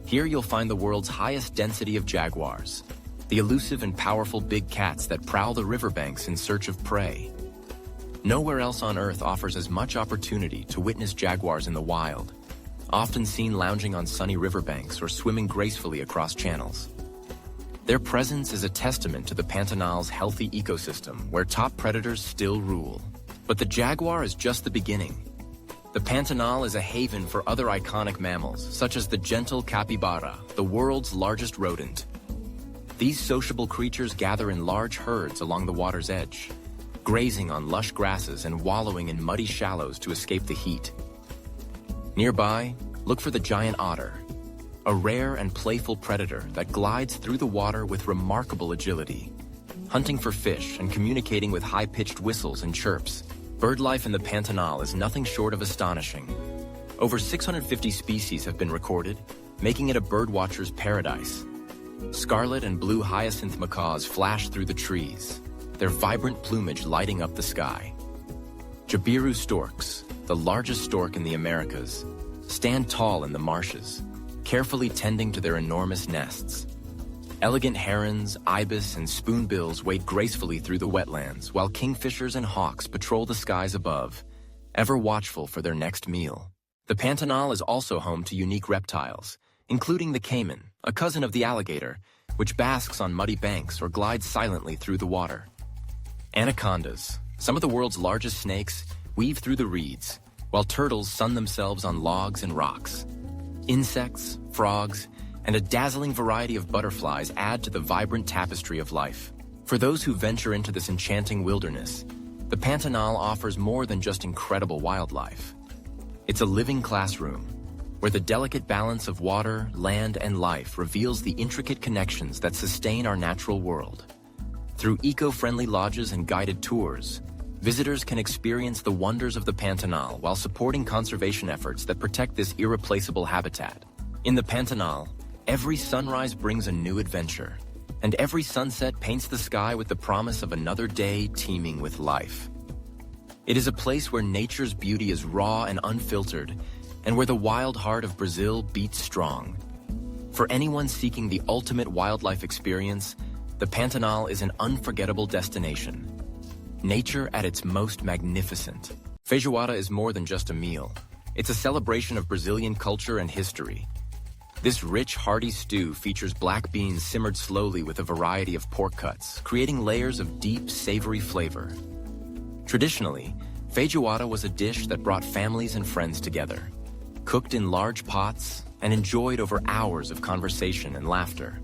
Here you'll find the world's highest density of jaguars, the elusive and powerful big cats that prowl the riverbanks in search of prey. Nowhere else on Earth offers as much opportunity to witness jaguars in the wild, often seen lounging on sunny riverbanks or swimming gracefully across channels. Their presence is a testament to the Pantanal's healthy ecosystem, where top predators still rule. But the jaguar is just the beginning. The Pantanal is a haven for other iconic mammals, such as the gentle capybara, the world's largest rodent. These sociable creatures gather in large herds along the water's edge, grazing on lush grasses and wallowing in muddy shallows to escape the heat. Nearby, look for the giant otter, a rare and playful predator that glides through the water with remarkable agility, hunting for fish and communicating with high-pitched whistles and chirps. Bird life in the Pantanal is nothing short of astonishing. Over 650 species have been recorded, making it a birdwatcher's paradise. Scarlet and blue hyacinth macaws flash through the trees, their vibrant plumage lighting up the sky. Jabiru storks, the largest stork in the Americas, stand tall in the marshes, carefully tending to their enormous nests. Elegant herons, ibis, and spoonbills wade gracefully through the wetlands, while kingfishers and hawks patrol the skies above, ever watchful for their next meal. The Pantanal is also home to unique reptiles, including the caiman, a cousin of the alligator, which basks on muddy banks or glides silently through the water. Anacondas, some of the world's largest snakes, weave through the reeds, while turtles sun themselves on logs and rocks. Insects, frogs, and a dazzling variety of butterflies add to the vibrant tapestry of life. For those who venture into this enchanting wilderness, the Pantanal offers more than just incredible wildlife. It's a living classroom, where the delicate balance of water, land, and life reveals the intricate connections that sustain our natural world. Through eco-friendly lodges and guided tours, visitors can experience the wonders of the Pantanal while supporting conservation efforts that protect this irreplaceable habitat. In the Pantanal, every sunrise brings a new adventure, and every sunset paints the sky with the promise of another day teeming with life. It is a place where nature's beauty is raw and unfiltered, and where the wild heart of Brazil beats strong. For anyone seeking the ultimate wildlife experience, the Pantanal is an unforgettable destination. Nature at its most magnificent. Feijoada is more than just a meal. It's a celebration of Brazilian culture and history. This rich, hearty stew features black beans simmered slowly with a variety of pork cuts, creating layers of deep, savory flavor. Traditionally, feijoada was a dish that brought families and friends together, cooked in large pots and enjoyed over hours of conversation and laughter.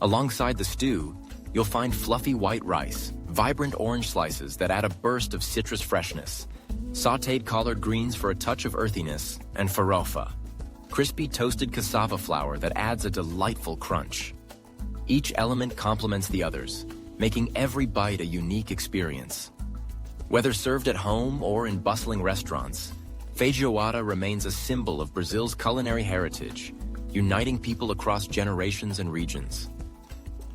Alongside the stew, you'll find fluffy white rice, vibrant orange slices that add a burst of citrus freshness, sautéed collard greens for a touch of earthiness, and farofa, crispy toasted cassava flour that adds a delightful crunch. Each element complements the others, making every bite a unique experience. Whether served at home or in bustling restaurants, feijoada remains a symbol of Brazil's culinary heritage, uniting people across generations and regions.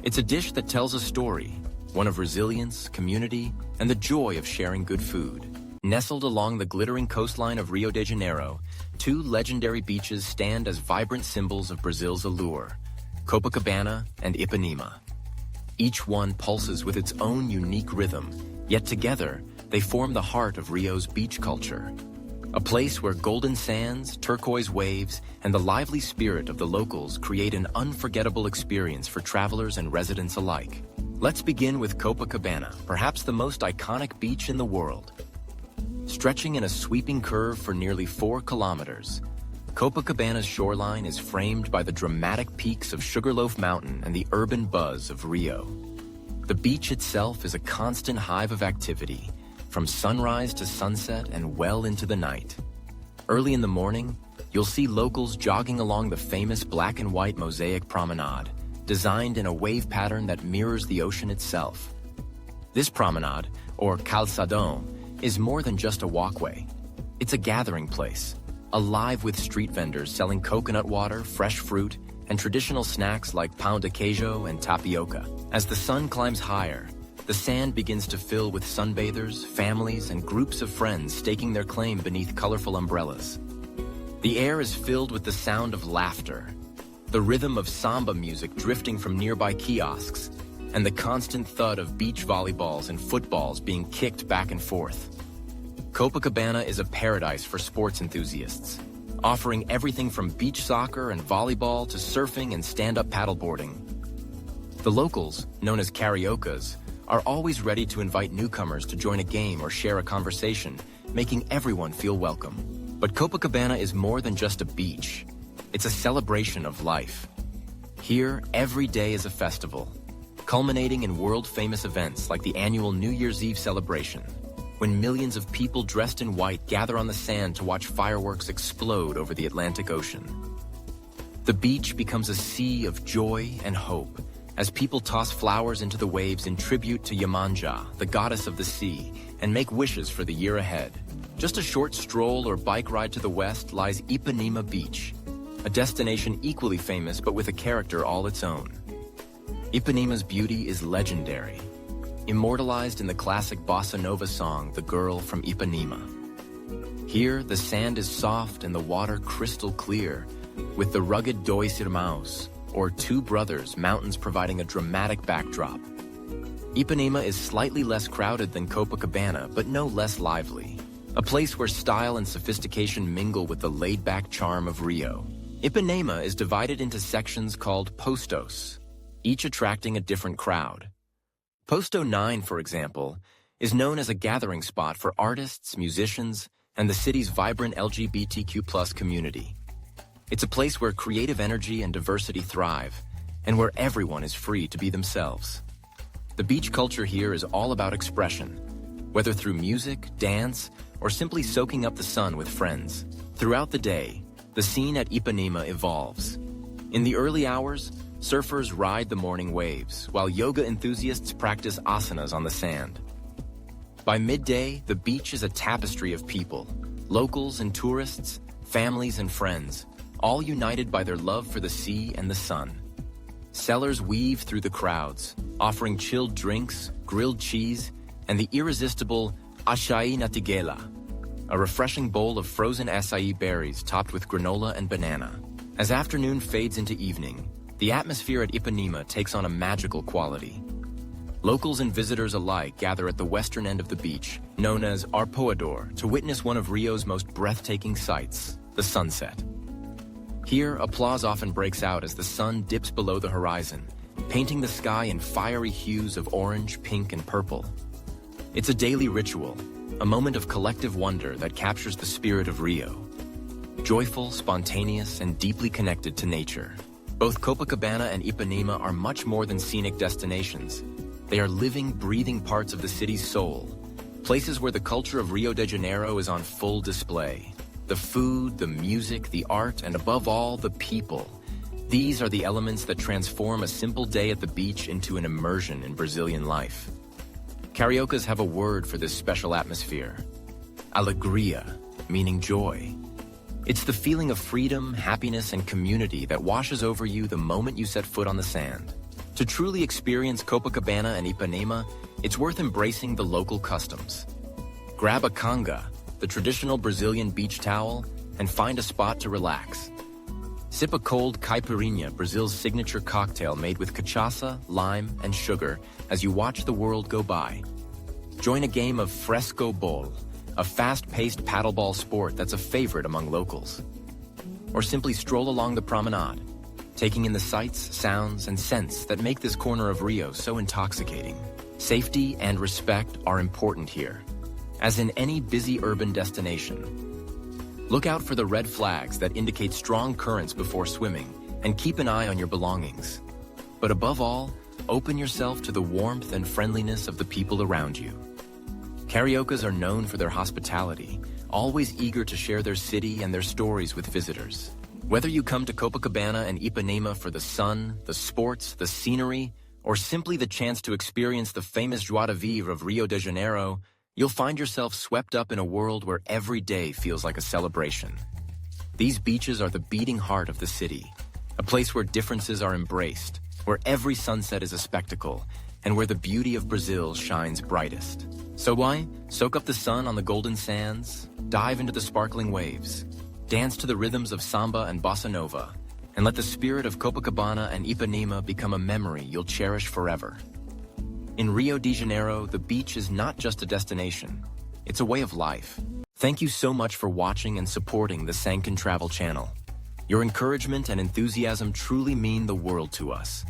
It's a dish that tells a story, one of resilience, community, and the joy of sharing good food. Nestled along the glittering coastline of Rio de Janeiro, two legendary beaches stand as vibrant symbols of Brazil's allure, Copacabana and Ipanema. Each one pulses with its own unique rhythm, yet together, they form the heart of Rio's beach culture. A place where golden sands, turquoise waves, and the lively spirit of the locals create an unforgettable experience for travelers and residents alike. Let's begin with Copacabana, perhaps the most iconic beach in the world. Stretching in a sweeping curve for nearly 4 kilometers, Copacabana's shoreline is framed by the dramatic peaks of Sugarloaf Mountain and the urban buzz of Rio. The beach itself is a constant hive of activity, from sunrise to sunset and well into the night. Early in the morning, you'll see locals jogging along the famous black and white mosaic promenade, designed in a wave pattern that mirrors the ocean itself. This promenade, or calçadão, is more than just a walkway. It's a gathering place, alive with street vendors selling coconut water, fresh fruit, and traditional snacks like pão de queijo and tapioca. As the sun climbs higher, the sand begins to fill with sunbathers, families, and groups of friends staking their claim beneath colorful umbrellas. The air is filled with the sound of laughter, the rhythm of samba music drifting from nearby kiosks, and the constant thud of beach volleyballs and footballs being kicked back and forth. Copacabana is a paradise for sports enthusiasts, offering everything from beach soccer and volleyball to surfing and stand-up paddleboarding. The locals, known as cariocas, are always ready to invite newcomers to join a game or share a conversation, making everyone feel welcome. But Copacabana is more than just a beach. It's a celebration of life. Here, every day is a festival, culminating in world-famous events like the annual New Year's Eve celebration, when millions of people dressed in white gather on the sand to watch fireworks explode over the Atlantic Ocean. The beach becomes a sea of joy and hope, as people toss flowers into the waves in tribute to Yemanja, the goddess of the sea, and make wishes for the year ahead. Just a short stroll or bike ride to the west lies Ipanema Beach, a destination equally famous but with a character all its own. Ipanema's beauty is legendary, immortalized in the classic bossa nova song, The Girl from Ipanema. Here, the sand is soft and the water crystal clear, with the rugged Dois Irmãos, or Two Brothers, mountains providing a dramatic backdrop. Ipanema is slightly less crowded than Copacabana, but no less lively, a place where style and sophistication mingle with the laid-back charm of Rio. Ipanema is divided into sections called postos, each attracting a different crowd. Posto 9, for example, is known as a gathering spot for artists, musicians, and the city's vibrant LGBTQ+ community. It's a place where creative energy and diversity thrive, and where everyone is free to be themselves. The beach culture here is all about expression, whether through music, dance, or simply soaking up the sun with friends. Throughout the day, the scene at Ipanema evolves. In the early hours, surfers ride the morning waves, while yoga enthusiasts practice asanas on the sand. By midday, the beach is a tapestry of people, locals and tourists, families and friends, all united by their love for the sea and the sun. Sellers weave through the crowds, offering chilled drinks, grilled cheese, and the irresistible acai na tigela, a refreshing bowl of frozen acai berries topped with granola and banana. As afternoon fades into evening, the atmosphere at Ipanema takes on a magical quality. Locals and visitors alike gather at the western end of the beach, known as Arpoador, to witness one of Rio's most breathtaking sights, the sunset. Here, applause often breaks out as the sun dips below the horizon, painting the sky in fiery hues of orange, pink, and purple. It's a daily ritual, a moment of collective wonder that captures the spirit of Rio. Joyful, spontaneous, and deeply connected to nature. Both Copacabana and Ipanema are much more than scenic destinations. They are living, breathing parts of the city's soul, places where the culture of Rio de Janeiro is on full display. The food, the music, the art, and above all, the people. These are the elements that transform a simple day at the beach into an immersion in Brazilian life. Cariocas have a word for this special atmosphere: alegria, meaning joy. It's the feeling of freedom, happiness, and community that washes over you the moment you set foot on the sand. To truly experience Copacabana and Ipanema, it's worth embracing the local customs. Grab a canga, the traditional Brazilian beach towel, and find a spot to relax. Sip a cold caipirinha, Brazil's signature cocktail made with cachaça, lime, and sugar as you watch the world go by. Join a game of fresco bowl, a fast-paced paddleball sport that's a favorite among locals. Or simply stroll along the promenade, taking in the sights, sounds, and scents that make this corner of Rio so intoxicating. Safety and respect are important here, as in any busy urban destination. Look out for the red flags that indicate strong currents before swimming, and keep an eye on your belongings. But above all, open yourself to the warmth and friendliness of the people around you. Cariocas are known for their hospitality, always eager to share their city and their stories with visitors. Whether you come to Copacabana and Ipanema for the sun, the sports, the scenery, or simply the chance to experience the famous joie de vivre of Rio de Janeiro, you'll find yourself swept up in a world where every day feels like a celebration. These beaches are the beating heart of the city, a place where differences are embraced, where every sunset is a spectacle, and where the beauty of Brazil shines brightest. So why? Soak up the sun on the golden sands, dive into the sparkling waves, dance to the rhythms of samba and bossa nova, and let the spirit of Copacabana and Ipanema become a memory you'll cherish forever. In Rio de Janeiro, the beach is not just a destination, it's a way of life. Thank you so much for watching and supporting the SangCnd-Travel channel. Your encouragement and enthusiasm truly mean the world to us.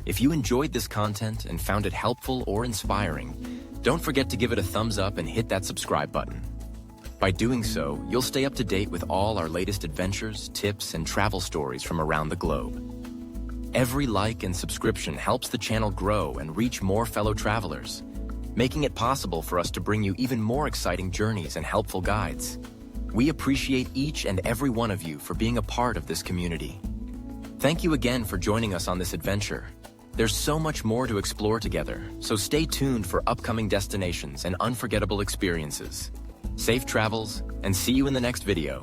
If you enjoyed this content and found it helpful or inspiring, don't forget to give it a thumbs up and hit that subscribe button. By doing so, you'll stay up to date with all our latest adventures, tips, and travel stories from around the globe. Every like and subscription helps the channel grow and reach more fellow travelers, making it possible for us to bring you even more exciting journeys and helpful guides. We appreciate each and every one of you for being a part of this community. Thank you again for joining us on this adventure. There's so much more to explore together, so stay tuned for upcoming destinations and unforgettable experiences. Safe travels, and see you in the next video.